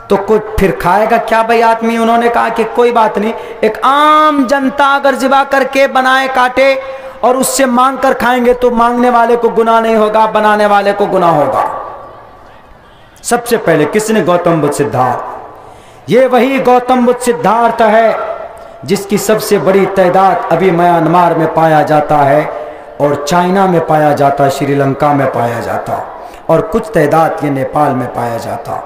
تو کچھ پھر کھائے گا کیا بھائی آدمی؟ انہوں نے کہا کہ کوئی بات نہیں، ایک عام جنتا اگر ذبح کر کے بنائے کاٹے اور اس سے مانگ کر کھائیں گے تو مانگنے والے کو گناہ نہیں ہوگا، بنانے والے کو گناہ ہوگا. سب سے پہلے کس نے؟ گوتم بدھ سدھارتھ. یہ وہی گوتم بدھ سدھارتھ ہے جس کی سب سے بڑی تعداد ابھی میانمار میں پایا جاتا ہے اور چائنا میں پایا جاتا، شری لنکا میں پایا جاتا، اور کچھ تعداد یہ نیپال میں پایا جاتا.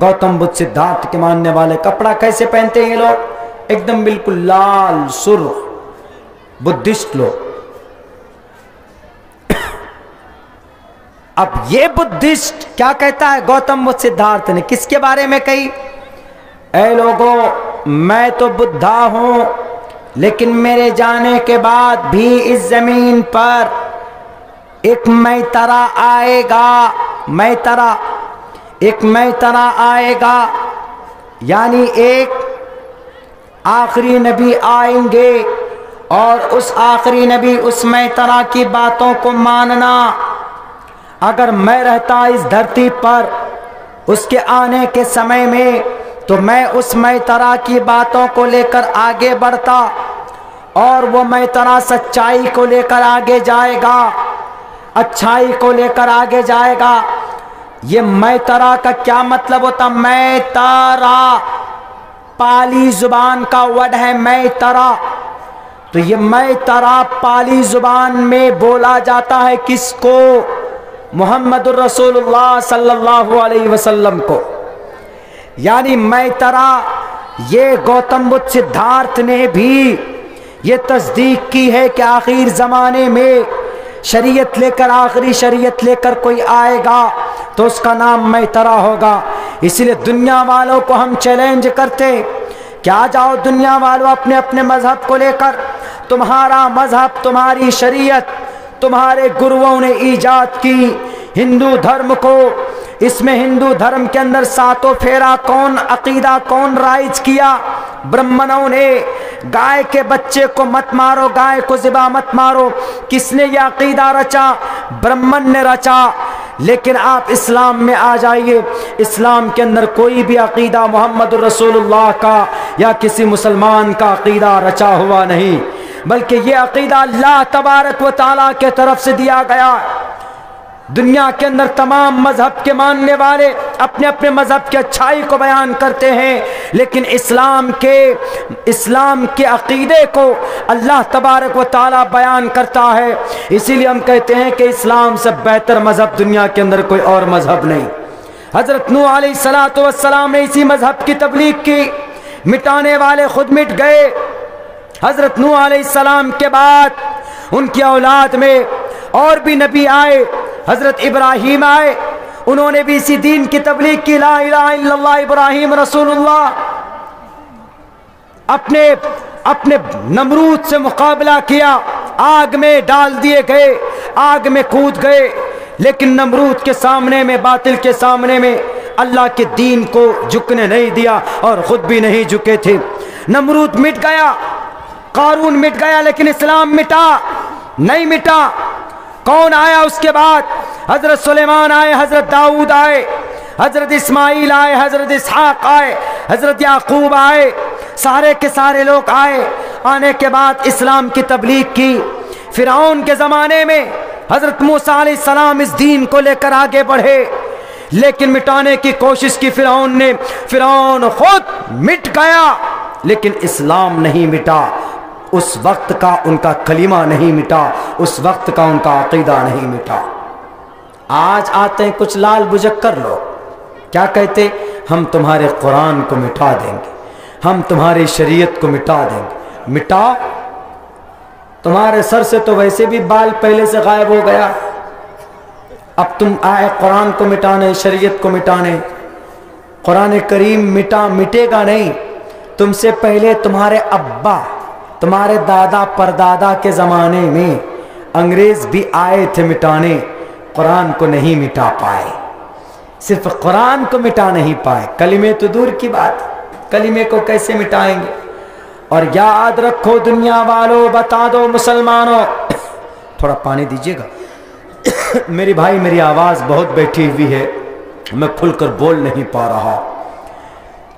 گوتم بدھ سدھارتھ کے ماننے والے کپڑا کیسے پہنتے ہیں یہ لوگ؟ ایک دم بالکل لال سرخ بدھسٹ لوگ. اب یہ بدھسٹ کیا کہتا ہے گوتم بدھ سدھارتھ نے؟ کس کے بارے میں کہی؟ اے لوگوں، میں تو بدھا ہوں لیکن میرے جانے کے بعد بھی اس زمین پر ایک میترا آئے گا. میترا، ایک میترا آئے گا، یعنی ایک آخری نبی آئیں گے اور اس آخری نبی اس میترا کی باتوں کو ماننا. اگر میں رہتا اس دھرتی پر اس کے آنے کے سمے میں تو میں اس میترا کی باتوں کو لے کر آگے بڑھتا، اور وہ میترا سچائی کو لے کر آگے جائے گا، اچھائی کو لے کر آگے جائے گا. یہ میترا کا کیا مطلب ہوتا؟ میترا پالی زبان کا ورڈ ہے میترا. تو یہ میترا پالی زبان میں بولا جاتا ہے کس کو؟ محمد الرسول اللہ صلی اللہ علیہ وسلم کو. یعنی میترا، یہ گوتم بدھ سدھارتھ نے بھی یہ تصدیق کی ہے کہ آخر زمانے میں شریعت لے کر، آخری شریعت لے کر کوئی آئے گا تو اس کا نام میترا ہوگا. اس لیے دنیا والوں کو ہم چیلنج کرتے کہ آ جاؤ دنیا والوں اپنے اپنے مذہب کو لے کر، تمہارا مذہب، تمہاری شریعت تمہارے گروؤں نے ایجاد کی. ہندو دھرم کو، اس میں ہندو دھرم کے اندر ساتوں پھیرا کون عقیدہ کون رائج کیا؟ برہمنوں نے. گائے کے بچے کو مت مارو، گائے کو ذبح مت مارو، کس نے یہ عقیدہ رچا؟ برہمن نے رچا. لیکن آپ اسلام میں آ جائیے، اسلام کے اندر کوئی بھی عقیدہ محمد الرسول اللہ کا یا کسی مسلمان کا عقیدہ رچا ہوا نہیں، بلکہ یہ عقیدہ اللہ تبارک و تعالیٰ کے طرف سے دیا گیا. دنیا کے اندر تمام مذہب کے ماننے والے اپنے اپنے مذہب کی اچھائی کو بیان کرتے ہیں، لیکن اسلام کے عقیدے کو اللہ تبارک و تعالیٰ بیان کرتا ہے. اسی لیے ہم کہتے ہیں کہ اسلام سے بہتر مذہب دنیا کے اندر کوئی اور مذہب نہیں. حضرت نوح علیہ السلام نے اسی مذہب کی تبلیغ کی، مٹانے والے خود مٹ گئے. حضرت نوح علیہ السلام کے بعد ان کی اولاد میں اور بھی نبی آئے. حضرت ابراہیم آئے، انہوں نے بھی اسی دین کی تبلیغ کی، لا الہ الا اللہ ابراہیم رسول اللہ. اپنے نمرود سے مقابلہ کیا، آگ میں ڈال دیے گئے، آگ میں کود گئے، لیکن نمرود کے سامنے میں، باطل کے سامنے میں اللہ کے دین کو جھکنے نہیں دیا اور خود بھی نہیں جھکے تھے. نمرود مٹ گیا، قارون مٹ گیا، لیکن اسلام مٹا نہیں مٹا. کون آیا اس کے بعد؟ حضرت سلیمان آئے، حضرت داؤد آئے، حضرت اسماعیل آئے، حضرت اسحاق آئے، حضرت یعقوب آئے، سارے کے سارے لوگ آئے. آنے کے بعد اسلام کی تبلیغ کی. فرعون کے زمانے میں حضرت موسیٰ علیہ السلام اس دین کو لے کر آگے بڑھے، لیکن مٹانے کی کوشش کی فرعون نے، فرعون خود مٹ گیا، لیکن اسلام نہیں مٹا، اس وقت کا ان کا کلمہ نہیں مٹا، اس وقت کا ان کا عقیدہ نہیں مٹا۔ آج آتے ہیں کچھ لال بجکر لوگ، کیا کہتے؟ ہم تمہارے قرآن کو مٹا دیں گے، ہم تمہاری شریعت کو مٹا دیں گے۔ مٹا؟ تمہارے سر سے تو ویسے بھی بال پہلے سے غائب ہو گیا، اب تم آئے قرآن کو مٹانے، شریعت کو مٹانے۔ قرآن کریم مٹے گا نہیں، تم سے پہلے تمہارے ابا، تمہارے دادا پردادا کے زمانے میں انگریز بھی آئے تھے مٹانے، قرآن کو نہیں مٹا پائے، صرف قرآن کو مٹا نہیں پائے، کلمے تو دور کی بات، کلمے کو کیسے مٹائیں گے؟ اور یاد رکھو دنیا والوں، بتا دو مسلمانوں، تھوڑا پانی دیجیے گا، میری بھائی میری آواز بہت بیٹھی ہوئی ہے، میں کھل کر بول نہیں پا رہا،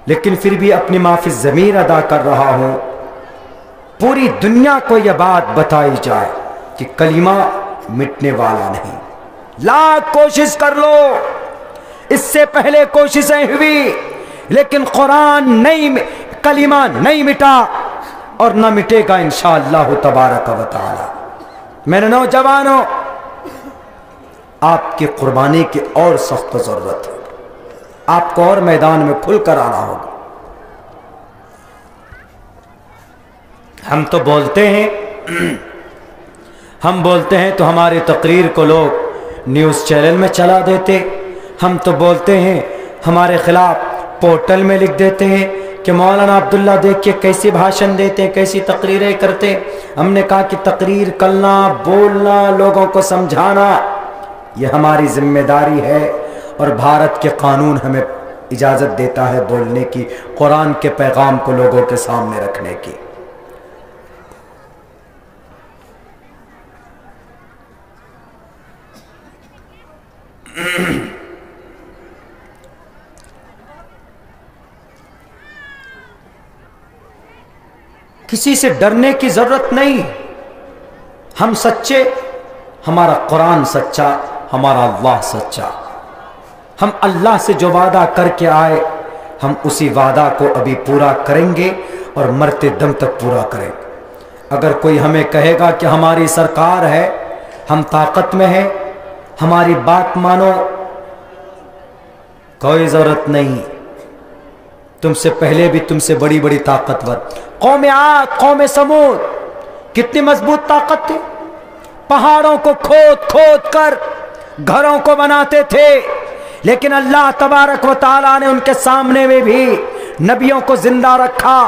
لیکن پھر بھی اپنی معافی ضمیر ادا کر رہا ہوں۔ پوری دنیا کو یہ بات بتائی جائے کہ کلمہ مٹنے والا نہیں، لاکھ کوشش کر لو، اس سے پہلے کوششیں ہوئی لیکن قرآن نہیں، کلمہ نہیں مٹا اور نہ مٹے گا انشاءاللہ تبارک و تعالی۔ میرے نوجوانوں، آپ کی قربانی کی اور سخت ضرورت ہے، آپ کو اور میدان میں کھل کر آنا ہوگا۔ ہم تو بولتے ہیں، ہم بولتے ہیں تو ہماری تقریر کو لوگ نیوز چینل میں چلا دیتے، ہم تو بولتے ہیں ہمارے خلاف پورٹل میں لکھ دیتے ہیں کہ مولانا عبداللہ دیکھیے کیسی بھاشن دیتے ہیں، کیسی تقریریں کرتے ہیں۔ ہم نے کہا کہ تقریر کرنا، بولنا، لوگوں کو سمجھانا، یہ ہماری ذمہ داری ہے، اور بھارت کے قانون ہمیں اجازت دیتا ہے بولنے کی، قرآن کے پیغام کو لوگوں کے سامنے رکھنے کی۔ کسی سے ڈرنے کی ضرورت نہیں، ہم سچے، ہمارا قرآن سچا، ہمارا اللہ سچا، ہم اللہ سے جو وعدہ کر کے آئے ہم اسی وعدہ کو ابھی پورا کریں گے اور مرتے دم تک پورا کریں گے۔ اگر کوئی ہمیں کہے گا کہ ہماری سرکار ہے، ہم طاقت میں ہیں، ہماری بات مانو، کوئی ضرورت نہیں، تم سے پہلے بھی تم سے بڑی بڑی طاقتور قوم عاد، قوم سمود، کتنی مضبوط طاقت تھی، پہاڑوں کو کھود کھود کر گھروں کو بناتے تھے، لیکن اللہ تبارک و تعالیٰ نے ان کے سامنے میں بھی نبیوں کو زندہ رکھا،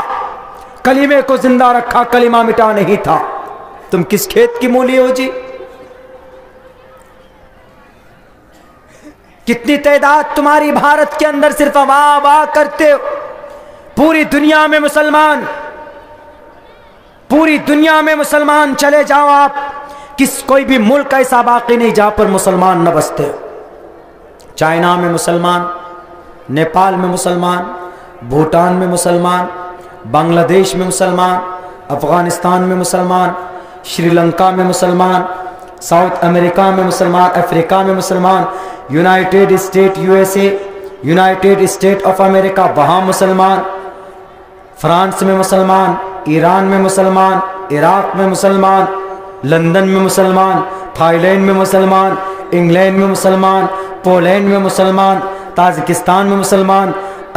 کلمے کو زندہ رکھا، کلمہ مٹا نہیں تھا۔ تم کس کھیت کی مولی ہو جی؟ کتنی تعداد تمہاری بھارت کے اندر صرف واہ واہ کرتے ہو، پوری دنیا میں مسلمان، پوری دنیا میں مسلمان چلے جاؤ آپ، کوئی بھی ملک ایسا باقی نہیں جہاں پر مسلمان نہ بستے ہو۔ چائنا میں مسلمان، نیپال میں مسلمان، بھوٹان میں مسلمان، بنگلہ دیش میں مسلمان، افغانستان میں مسلمان، شری لنکا میں مسلمان، ساؤتھ امریکہ میں مسلمان، افریقہ میں مسلمان، United state USA، United state of America, وہاں مسلمان، فرانس میں مسلمان، ایران میں مسلمان، عراق میں مسلمان، لندن میں مسلمان، تھائی لینڈ میں مسلمان، انگلینڈ میں مسلمان، پولینڈ میں مسلمان، تاجکستان میں مسلمان،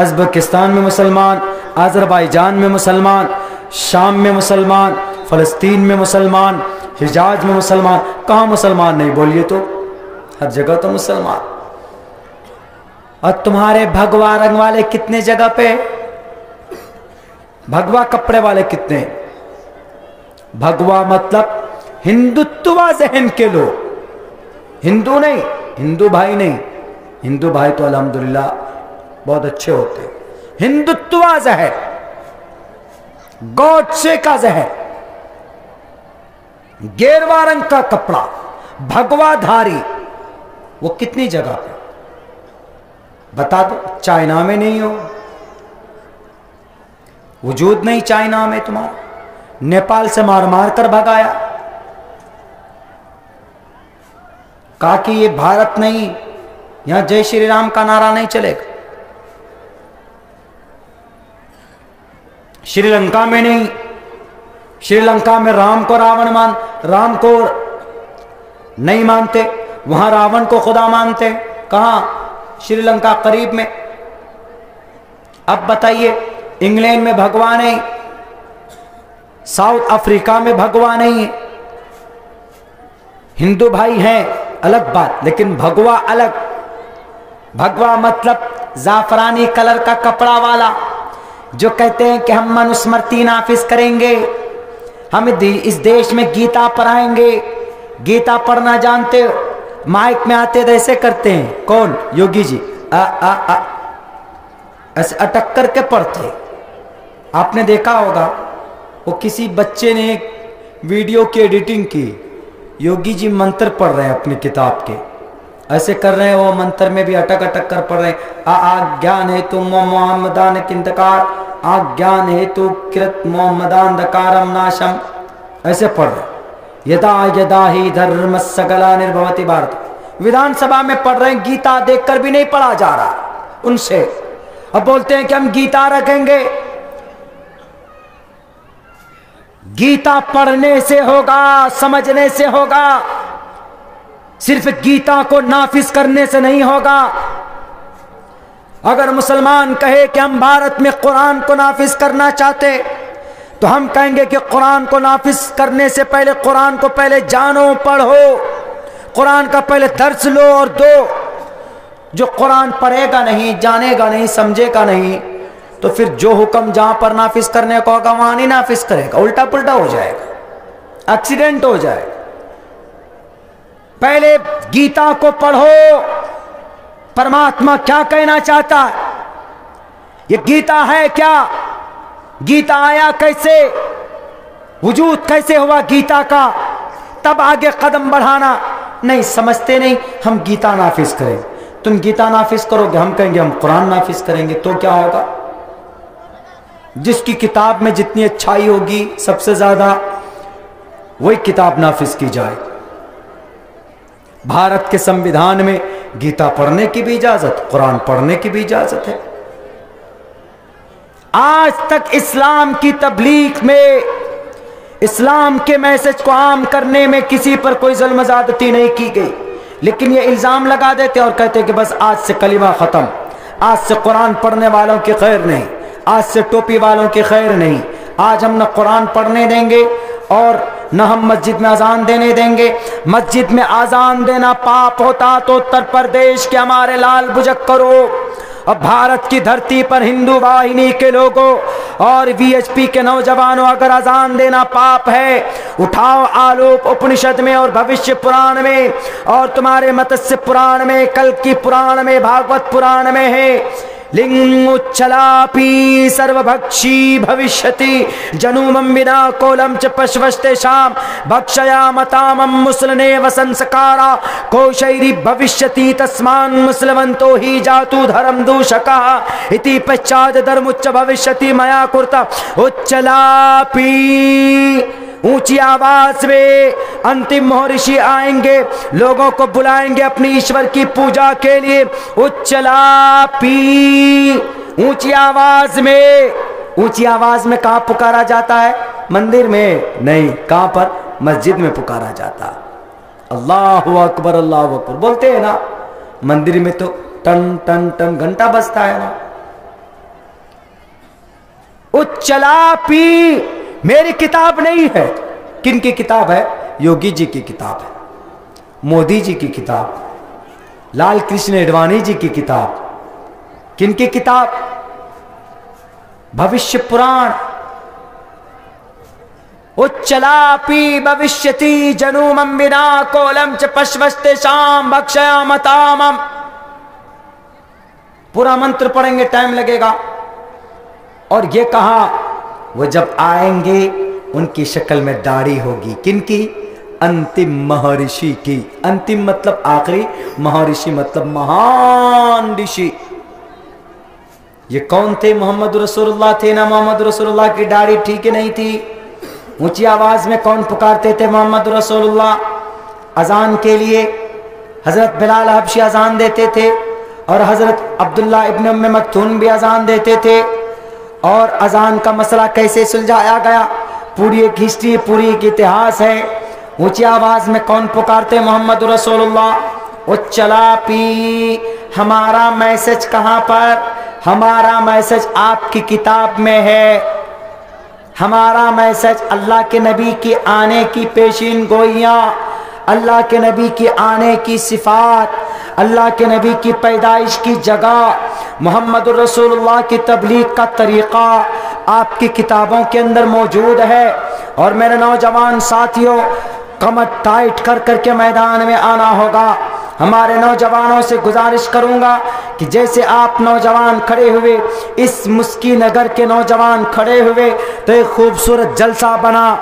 ازبکستان میں مسلمان، آذربائیجان میں مسلمان، شام میں مسلمان، فلسطین میں مسلمان، حجاز میں مسلمان، کہاں مسلمان نہیں بولیے تو؟ ہر جگہ تو مسلمان۔ اور تمہارے بھگوا رنگ والے کتنے جگہ پہ، بھگوا کپڑے والے کتنے ہیں؟ بھگوا مطلب ہندوتوا ذہن کے لوگ، ہندو نہیں، ہندو بھائی نہیں، ہندو بھائی تو الحمدللہ بہت اچھے ہوتے ہیں، ہندوتوا ذہن، گوڈسے کا ذہن، گیروا رنگ کا کپڑا، بھگوا دھاری، وہ کتنی جگہ پہ؟ بتا دو۔ چائنا میں نہیں ہو، وجود نہیں چائنا میں تمہارا، نیپال سے مار مار کر بھگایا، کہا کہ یہ بھارت نہیں، یہاں جے شری رام کا نعرہ نہیں چلے گا، شری لنکا میں نہیں، شری لنکا میں رام کو رام کو نہیں مانتے، وہاں راون کو خدا مانتے، کہاں؟ شری لنکا قریب میں۔ اب بتائیے، انگلینڈ میں بھگوا نہیں، ساؤتھ افریقہ میں بھگوا نہیں ہے، ہندو بھائی ہیں الگ بات، لیکن بھگوا الگ۔ بھگوا مطلب زعفرانی کلر کا کپڑا والا، جو کہتے ہیں کہ ہم منوسمرتی نافذ کریں گے، ہم اس دیش میں گیتا پڑھائیں گے۔ گیتا پڑھنا جانتے ہو؟ مائک میں آتے تو ایسے کرتے ہیں، کون؟ یوگی جی ایسے اٹک کر کے پڑھتے۔ آپ نے دیکھا ہوگا، وہ کسی بچے نے ایک ویڈیو کی ایڈیٹنگ کی، یوگی جی منتر پڑھ رہے ہیں اپنی کتاب کے، ایسے کر رہے ہیں، وہ منتر میں بھی اٹک اٹک کر پڑھ رہے ہیں، آگیان ہے تو محمدان کنتکار، آگیان ہے تو کرت محمدان دکارم ناشم، ایسے پڑھ رہے ہیں۔ یدا یدا ہی دھرم سگلا نربھوتی بھارت، ودھان سبھا میں پڑھ رہے ہیں، گیتا دیکھ کر بھی نہیں پڑھا جا رہا ان سے، اب بولتے ہیں کہ ہم گیتا رکھیں گے۔ گیتا پڑھنے سے ہوگا، سمجھنے سے ہوگا، صرف گیتا کو نافذ کرنے سے نہیں ہوگا۔ اگر مسلمان کہے کہ ہم بھارت میں قرآن کو نافذ کرنا چاہتے، تو ہم کہیں گے کہ قرآن کو نافذ کرنے سے پہلے قرآن کو پہلے جانو، پڑھو، قرآن کا پہلے درس لو اور دو۔ جو قرآن پڑھے گا نہیں، جانے گا نہیں، سمجھے گا نہیں، تو پھر جو حکم جہاں پر نافذ کرنے کو ہوگا وہاں نہیں نافذ کرے گا، الٹا پلٹا ہو جائے گا، ایکسیڈنٹ ہو جائے گا۔ پہلے گیتا کو پڑھو، پرماتما کیا کہنا چاہتا ہے، یہ گیتا ہے کیا، گیتا آیا کیسے، وجود کیسے ہوا گیتا کا، تب آگے قدم بڑھانا۔ نہیں سمجھتے، نہیں ہم گیتا نافذ کریں، تم گیتا نافذ کرو گے، ہم کہیں گے ہم قرآن نافذ کریں گے، تو کیا ہوگا؟ جس کی کتاب میں جتنی اچھائی ہوگی سب سے زیادہ، وہی کتاب نافذ کی جائے۔ بھارت کے سمویدھان میں گیتا پڑھنے کی بھی اجازت، قرآن پڑھنے کی بھی اجازت ہے۔ آج تک اسلام کی تبلیغ میں، اسلام کے میسج کو عام کرنے میں کسی پر کوئی ظلم زیادتی نہیں کی گئی، لیکن یہ الزام لگا دیتے اور کہتے کہ بس آج سے کلمہ ختم، آج سے قرآن پڑھنے والوں کی خیر نہیں، آج سے ٹوپی والوں کی خیر نہیں، آج ہم نہ قرآن پڑھنے دیں گے اور نہ ہم مسجد میں اذان دینے دیں گے۔ مسجد میں اذان دینا پاپ ہوتا تو اتر پردیش کے ہمارے لال بجک کرو، اب بھارت کی دھرتی پر ہندو واہنی کے لوگوں اور وی ایچ پی کے نوجوانوں اگر اذان دینا پاپ ہے، اٹھاؤ آلوک اپنشد میں اور بھوشیہ پران میں اور تمہارے متسیہ پران میں، کلکی پران میں، بھاگوت پران میں ہے، لنگ اچلاپی سرو بھکشی بھوشیتی جنومم بنا کولم چ پشوشتے شام بھکشیا متامم مسلنے وسنسکارا کوشیری بھوشیتی تسمان مسلمنتو ہی جاتو دھرم دوشکا اتی پچاد دھرمچ بھوشیتی میا کرتا اچلاپی۔ اونچی آواز میں انتم مہرشی آئیں گے، لوگوں کو بلائیں گے اپنی ایشور کی پوجا کے لیے، اچلاپی، اونچی آواز میں۔ اونچی آواز میں کہاں پکارا جاتا ہے؟ مندر میں نہیں، کہاں پر؟ مسجد میں پکارا جاتا ہے۔ اللہ اکبر اللہ اکبر بولتے ہیں نا، مندر میں تو ٹن ٹن ٹن گھنٹہ بجتا ہے نا۔ اچلاپی میری کتاب نہیں ہے، کن کی کتاب ہے؟ یوگی جی کی کتاب ہے، مودی جی کی کتاب، لال کرشن اڈوانی جی کی کتاب، کن کی کتاب؟ بھوشیہ پران۔ اچلاپی بھوشیتی جنومم بنا کولم چ پشوشتے شام بھکشیا متامم۔ پورا منتر پڑھیں گے، ٹائم لگے گا۔ اور یہ کہا وہ جب آئیں گے ان کی شکل میں داڑھی ہوگی، کن کی؟ انتم مہارشی کی۔ انتم مطلب آخری، مہارشی مطلب مہان رشی۔ یہ کون تھے؟ محمد رسول اللہ تھے نا۔ محمد رسول اللہ کی داڑھی ٹھیک نہیں تھی۔ اونچی آواز میں کون پکارتے تھے؟ محمد رسول اللہ۔ اذان کے لیے حضرت بلال حبشی اذان دیتے تھے اور حضرت عبداللہ ابن ام مکتوم بھی اذان دیتے تھے. اور اذان کا مسئلہ کیسے سلجھایا گیا پوری ایک ہسٹری، پوری ایک اتہاس ہے. اونچی آواز میں کون پکارتے؟ محمد رسول اللہ. وہ چلا پی. ہمارا میسج کہاں پر؟ ہمارا میسج آپ کی کتاب میں ہے. ہمارا میسج اللہ کے نبی کی آنے کی پیشین گوئیاں، اللہ کے نبی کی آنے کی صفات، اللہ کے نبی کی پیدائش کی جگہ، محمد الرسول اللہ کی تبلیغ کا طریقہ آپ کی کتابوں کے اندر موجود ہے. اور میرے نوجوان ساتھیوں، کمر ٹائٹ کر کر کے میدان میں آنا ہوگا. ہمارے نوجوانوں سے گزارش کروں گا کہ جیسے آپ نوجوان کھڑے ہوئے، اس مسکی نگر کے نوجوان کھڑے ہوئے تو ایک خوبصورت جلسہ بنا.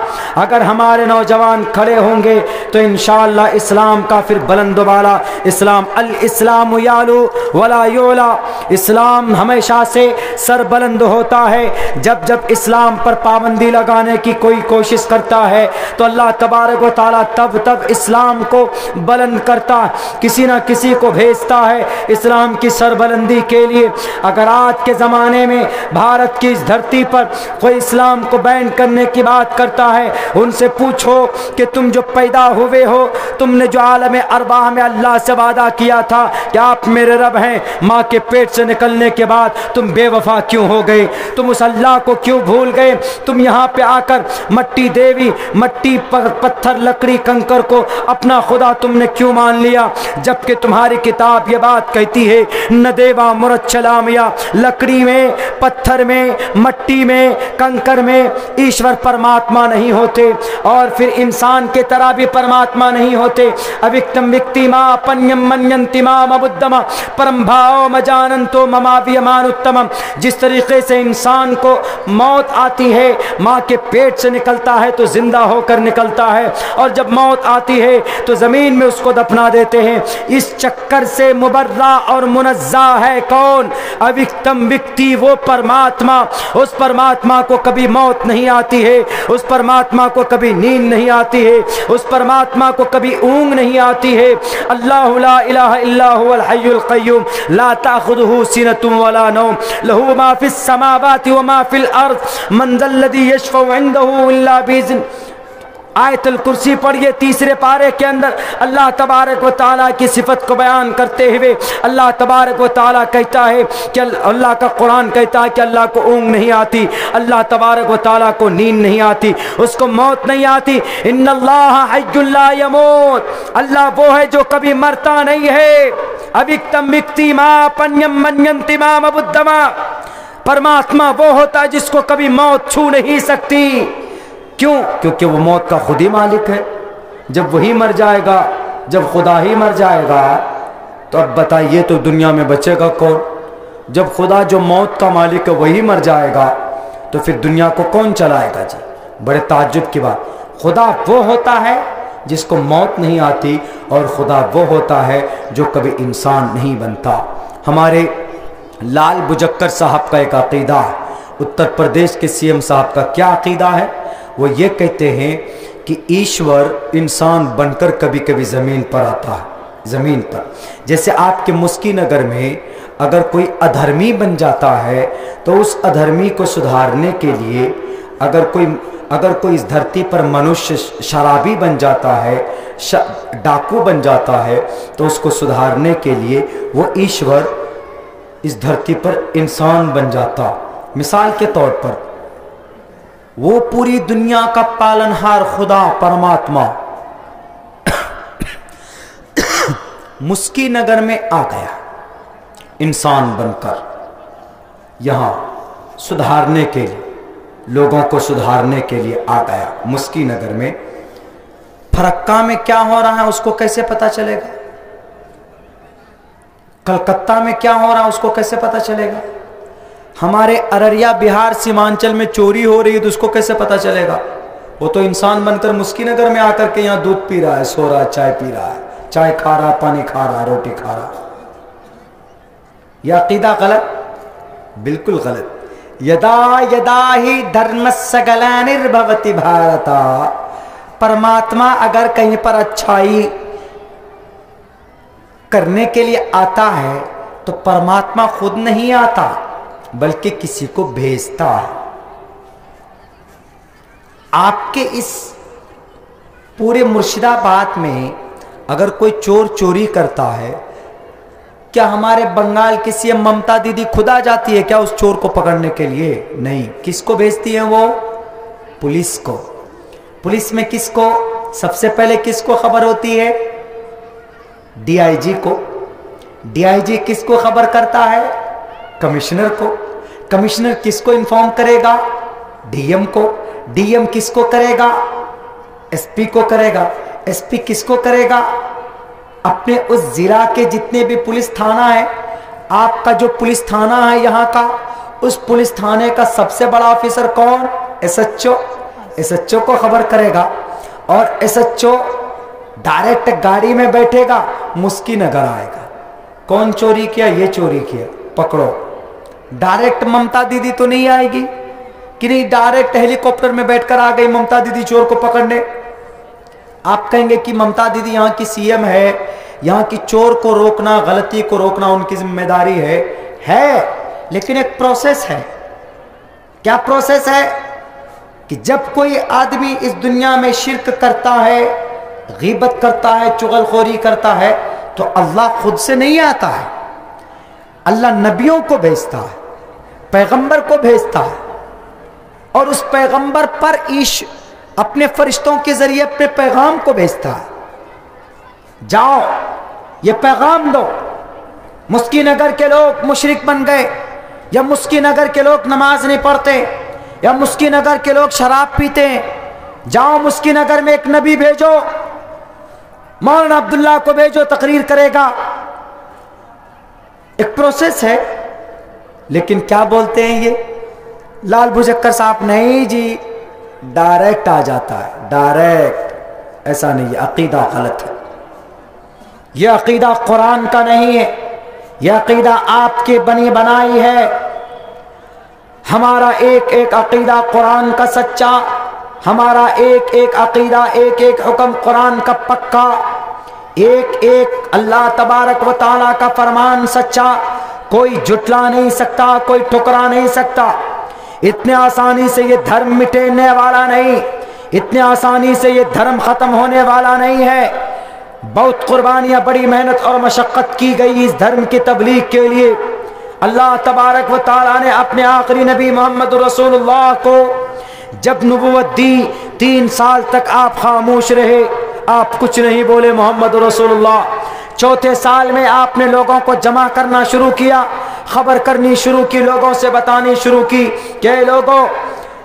اگر ہمارے نوجوان کھڑے ہوں گے تو انشاءاللہ اسلام کا پھر بلند و بالا اسلام. الاسلام یعلو ولا یعلا. اسلام ہمیشہ سے سر بلند ہوتا ہے. جب جب اسلام پر پابندی لگانے کی کوئی کوشش کرتا ہے تو اللہ تبارک و تعالیٰ تب اسلام کو بلند کرتا، کسی نہ کسی کو بھیجتا ہے اسلام کی سربلندی کے لیے. اگر آج کے زمانے میں بھارت کی اس دھرتی پر کوئی اسلام کو بین کرنے کی بات کرتا ہے، ان سے پوچھو کہ تم جو پیدا ہوئے ہو، تم نے جو عالم ارواح میں اللہ سے وعدہ کیا تھا کہ آپ میرے رب ہیں، ماں کے پیٹ سے نکلنے کے بعد تم بے وفا کیوں ہو گئے؟ تم اس اللہ کو کیوں بھول گئے؟ تم یہاں پہ آ کر مٹی دیوی، مٹی پتھر لکڑی کنکر کو اپنا خدا تم نے کیوں مان لیا؟ جبکہ تمہاری کتاب یہ بات کہتی ہے نہ دیوا مرچلامیا، لکڑی میں، پتھر میں، مٹی میں، کنکر میں ایشور پرماتما نہیں ہوتے، اور پھر انسان کے طرح بھی پرماتما نہیں ہوتے. اوکتم وکتی ما پنیم منینتی ما مبدما پرم بھاؤ مجاننتو مماویمانتمم. جس طریقے سے انسان کو موت آتی ہے، ماں کے پیٹ سے نکلتا ہے تو زندہ ہو کر نکلتا ہے، اور جب موت آتی ہے تو زمین میں اس کو دفنا دیتے ہیں. اس چکر سے مبرہ اور منزہ ہے کون؟ اوکتم وکتی، وہ پرماتما. اس پرماتما کو کبھی موت نہیں آتی ہے، اس پرماتما کو کبھی نیند نہیں آتی ہے، اس پرماتما کو کبھی اونگ نہیں آتی ہے. اللہ لا الہ الا هو الحی القیوم لا تأخذہ سنۃ ولا نوم لہ ما فی السماوات وما فی الارض من ذا الذی یشفع عندہ الا بإذنہ. آیت الکرسی پڑھیے تیسرے پارے کے اندر اللہ تبارک و تعالیٰ کی صفت کو بیان کرتے ہوئے اللہ تبارک و تعالیٰ کہتا ہے کہ اللہ کا قرآن کہتا ہے کہ اللہ کو اونگ نہیں آتی، اللہ تبارک و تعالیٰ کو نیند نہیں آتی، اس کو موت نہیں آتی. ان اللہ حی لا یموت، اللہ وہ ہے جو کبھی مرتا نہیں ہے. اوکتم وکتی ما پنیم منینتی ما مبدما، پرماتما وہ ہوتا ہے جس کو کبھی موت چھو نہیں سکتی. کیوں؟ کیونکہ وہ موت کا خود ہی مالک ہے. جب وہی مر جائے گا، جب خدا ہی مر جائے گا تو اب بتائیے تو دنیا میں بچے گا کون؟ جب خدا جو موت کا مالک ہے وہی مر جائے گا تو پھر دنیا کو کون چلائے گا؟ جی بڑے تعجب کی بات. خدا وہ ہوتا ہے جس کو موت نہیں آتی، اور خدا وہ ہوتا ہے جو کبھی انسان نہیں بنتا. ہمارے لال بجکر صاحب کا ایک عقیدہ ہے. اتر پردیش کے سی ایم صاحب کا کیا عقیدہ ہے؟ وہ یہ کہتے ہیں کہ ایشور انسان بن کر کبھی کبھی زمین پر آتا ہے. زمین پر جیسے آپ کے مسکی نگر میں اگر کوئی ادھرمی بن جاتا ہے تو اس ادھرمی کو سدھارنے کے لیے اگر کوئی اس دھرتی پر منوشیہ شرابی بن جاتا ہے، ڈاکو بن جاتا ہے، تو اس کو سدھارنے کے لیے وہ ایشور اس دھرتی پر انسان بن جاتا. مثال کے طور پر وہ پوری دنیا کا پالنہار خدا پرماتما مسکی نگر میں آ گیا، انسان بن کر یہاں سدھارنے کے لیے، لوگوں کو سدھارنے کے لیے آ گیا مسکی نگر میں. پھرکا میں کیا ہو رہا ہے اس کو کیسے پتا چلے گا؟ کلکتہ میں کیا ہو رہا ہے اس کو کیسے پتا چلے گا؟ ہمارے ارریا بہار سیمانچل میں چوری ہو رہی ہے تو اس کو کیسے پتا چلے گا؟ وہ تو انسان بن کر مسکی نگر میں آ کر کے یہاں دودھ پی رہا ہے، سو رہا ہے، چائے پی رہا ہے، چائے کھا رہا، پانی کھا رہا، روٹی کھا رہا. یہ عقیدہ غلط، بالکل غلط. یدا یدا ہی دھرمس گلانربھوتی بھارتا. پرماتما اگر کہیں پر اچھائی کرنے کے لیے آتا ہے تو پرماتما خود نہیں آتا بلکہ کسی کو بھیجتا ہے۔ آپ کے اس پورے مرشد آباد میں اگر کوئی چور چوری کرتا ہے، کیا ہمارے بنگال کی سی ایم ممتا دیدی خود آ جاتی ہے کیا اس چور کو پکڑنے کے لیے؟ نہیں۔ کس کو بھیجتی ہے وہ؟ پولیس کو۔ پولیس میں کس کو سب سے پہلے کس کو خبر ہوتی ہے؟ ڈی آئی جی کو۔ ڈی آئی جی کس کو خبر کرتا ہے؟ کمشنر کو۔ کمشنر کس کو انفارم کرے گا؟ ڈی ایم کو۔ ڈی ایم کس کو کرے گا؟ ایس پی کو کرے گا۔ ایس پی کس کو کرے گا؟ اپنے اس ضلع کے جتنے بھی پولیس تھانہ ہے، آپ کا جو پولیس تھانہ ہے یہاں کا، اس پولیس تھانے کا سب سے بڑا آفیسر کون؟ S H O. S H O کو خبر کرے گا، اور ایس ایچ او ڈائریکٹ گاڑی میں بیٹھے گا، مسکی نگر آئے گا، کون چوری کیا؟ یہ چوری کیا، پکڑو۔ ڈائریکٹ ممتا دیدی تو نہیں آئے گی کہ نہیں ڈائریکٹ ہیلی کاپٹر میں بیٹھ کر آ گئی ممتا دیدی چور کو پکڑنے؟ آپ کہیں گے کہ ممتا دیدی یہاں کی سی ایم ہے، یہاں کی چور کو روکنا، غلطی کو روکنا ان کی ذمہ داری ہے، لیکن ایک پروسیس ہے۔ کیا پروسیس ہے؟ کہ جب کوئی آدمی اس دنیا میں شرک کرتا ہے، غیبت کرتا ہے، چغل خوری کرتا ہے، تو اللہ خود سے نہیں آتا ہے، اللہ نبیوں کو بھیجتا ہے، پیغمبر کو بھیجتا ہے، اور اس پیغمبر پر اپنے فرشتوں کے ذریعے اپنے پیغام کو بھیجتا ہے۔ جاؤ یہ پیغام دو، مسکی نگر کے لوگ مشرک بن گئے، یا مسکی نگر کے لوگ نماز نہیں پڑھتے، یا مسکی نگر کے لوگ شراب پیتے ہیں، جاؤ مسکی نگر میں ایک نبی بھیجو، مولانا عبداللہ کو بھیجو، تقریر کرے گا۔ ایک پروسیس ہے، لیکن کیا بولتے ہیں یہ لال بھجکر صاحب؟ نہیں جی ڈائریکٹ آ جاتا ہے، ڈائریکٹ۔ ایسا نہیں، یہ عقیدہ غلط ہے، یہ عقیدہ قرآن کا نہیں ہے، یہ عقیدہ آپ کی بنی بنائی ہے۔ ہمارا ایک ایک عقیدہ قرآن کا سچا، ہمارا ایک ایک عقیدہ، ایک ایک حکم قرآن کا پکا، ایک ایک اللہ تبارک و تعالیٰ کا فرمان سچا، کوئی جھٹلا نہیں سکتا، کوئی ٹھکرا نہیں سکتا۔ اتنے آسانی سے یہ دھرم مٹنے والا نہیں، اتنے آسانی سے یہ دھرم ختم ہونے والا نہیں ہے۔ بہت قربانیاں، بڑی محنت اور مشقت کی گئی اس دھرم کی تبلیغ کے لیے۔ اللہ تبارک و تعالیٰ نے اپنے آخری نبی محمد رسول اللہ کو جب نبوت دی، 3 سال تک آپ خاموش رہے، آپ کچھ نہیں بولے محمد رسول اللہ۔ 4تھے سال میں آپ نے لوگوں کو جمع کرنا شروع کیا، خبر کرنی شروع کی، لوگوں سے بتانی شروع کی کہ لوگوں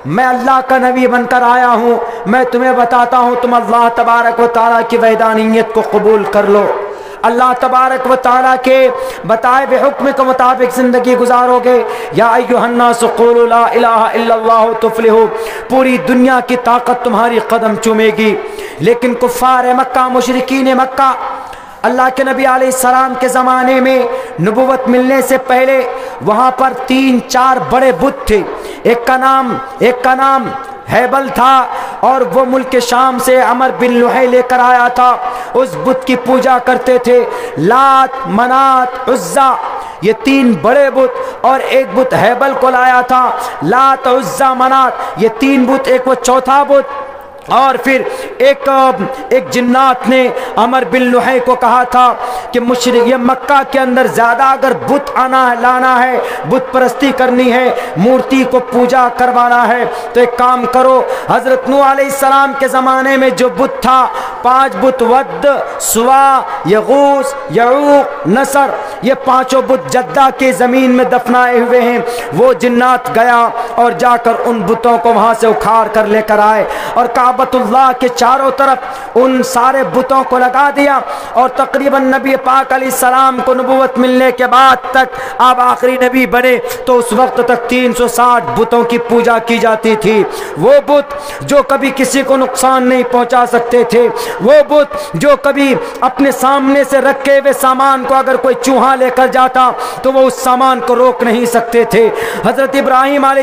میں اللہ کا نبی بن کر آیا ہوں، میں تمہیں بتاتا ہوں تم اللہ تبارک و تعالیٰ کی وحدانیت کو قبول کر لو، اللہ تبارک و تعالیٰ کے بتائے ہوئے حکم کے مطابق زندگی گزارو گے۔ یا ایھا الناس قولوا لا الہ الا اللہ تفلحوا، پوری دنیا کی طاقت تمہاری قدم چومے گی۔ لیکن کفار مکہ، مشرکین مکہ، اللہ کے نبی علیہ السلام کے زمانے میں نبوت ملنے سے پہلے وہاں پر 3-4 بڑے بت تھے۔ ایک کا نام ہیبل تھا، اور وہ ملک شام سے عمر بن لوہی لے کر آیا تھا، اس بت کی پوجا کرتے تھے۔ لات، منات، عزا، یہ 3 بڑے بت، اور ایک بت ہیبل کو لایا تھا۔ لات، عزا، منات، یہ 3 بت، ایک وہ چوتھا بت۔ اور پھر ایک جنات نے عمر بن لوہی کو کہا تھا کہ مشرک یہ مکہ کے اندر زیادہ اگر بت لانا ہے، بت پرستی کرنی ہے، مورتی کو پوجا کروانا ہے، تو ایک کام کرو، حضرت نوح علیہ السلام کے زمانے میں جو بت تھا، 5 بت، ود، سوا، یغوث، یعوق، نصر، یہ 5 بت جدہ کے زمین میں دفنائے ہوئے ہیں۔ وہ جنات گیا اور جا کر ان بتوں کو وہاں سے اکھاڑ کر لے کر آئے، اور کعبۃ اللہ کے چاروں طرف ان سارے بتوں کو لگا دیا، اور تقریباً نبی پاک علیہ السلام کو نبوت ملنے کے بعد تک آپ آخری نبی بنے تو اس وقت تک 360 بتوں کی پوجا کی جاتی تھی۔ وہ بت جو کبھی کسی کو نقصان نہیں پہنچا سکتے تھے، وہ بت جو کبھی اپنے سامنے سے رکھے ہوئے سامان کو اگر کوئی چوہا لے کر جاتا تو وہ اس سامان کو روک نہیں سکتے تھے۔ حضرت ابراہیم علیہ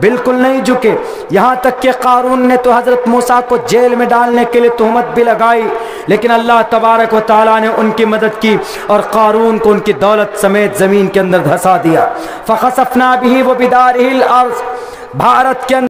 بالکل نہیں جھکے، یہاں تک کہ قارون نے تو حضرت موسیٰ کو جیل میں ڈالنے کے لیے تہمت بھی لگائی، لیکن اللہ تبارک و تعالیٰ نے ان کی مدد کی اور قارون کو ان کی دولت سمیت زمین کے اندر دھسا دیا۔ فَخَسَفْنَا بِهِ وَبِدَارِهِ الْأَرْضِ، بھارت کے اندر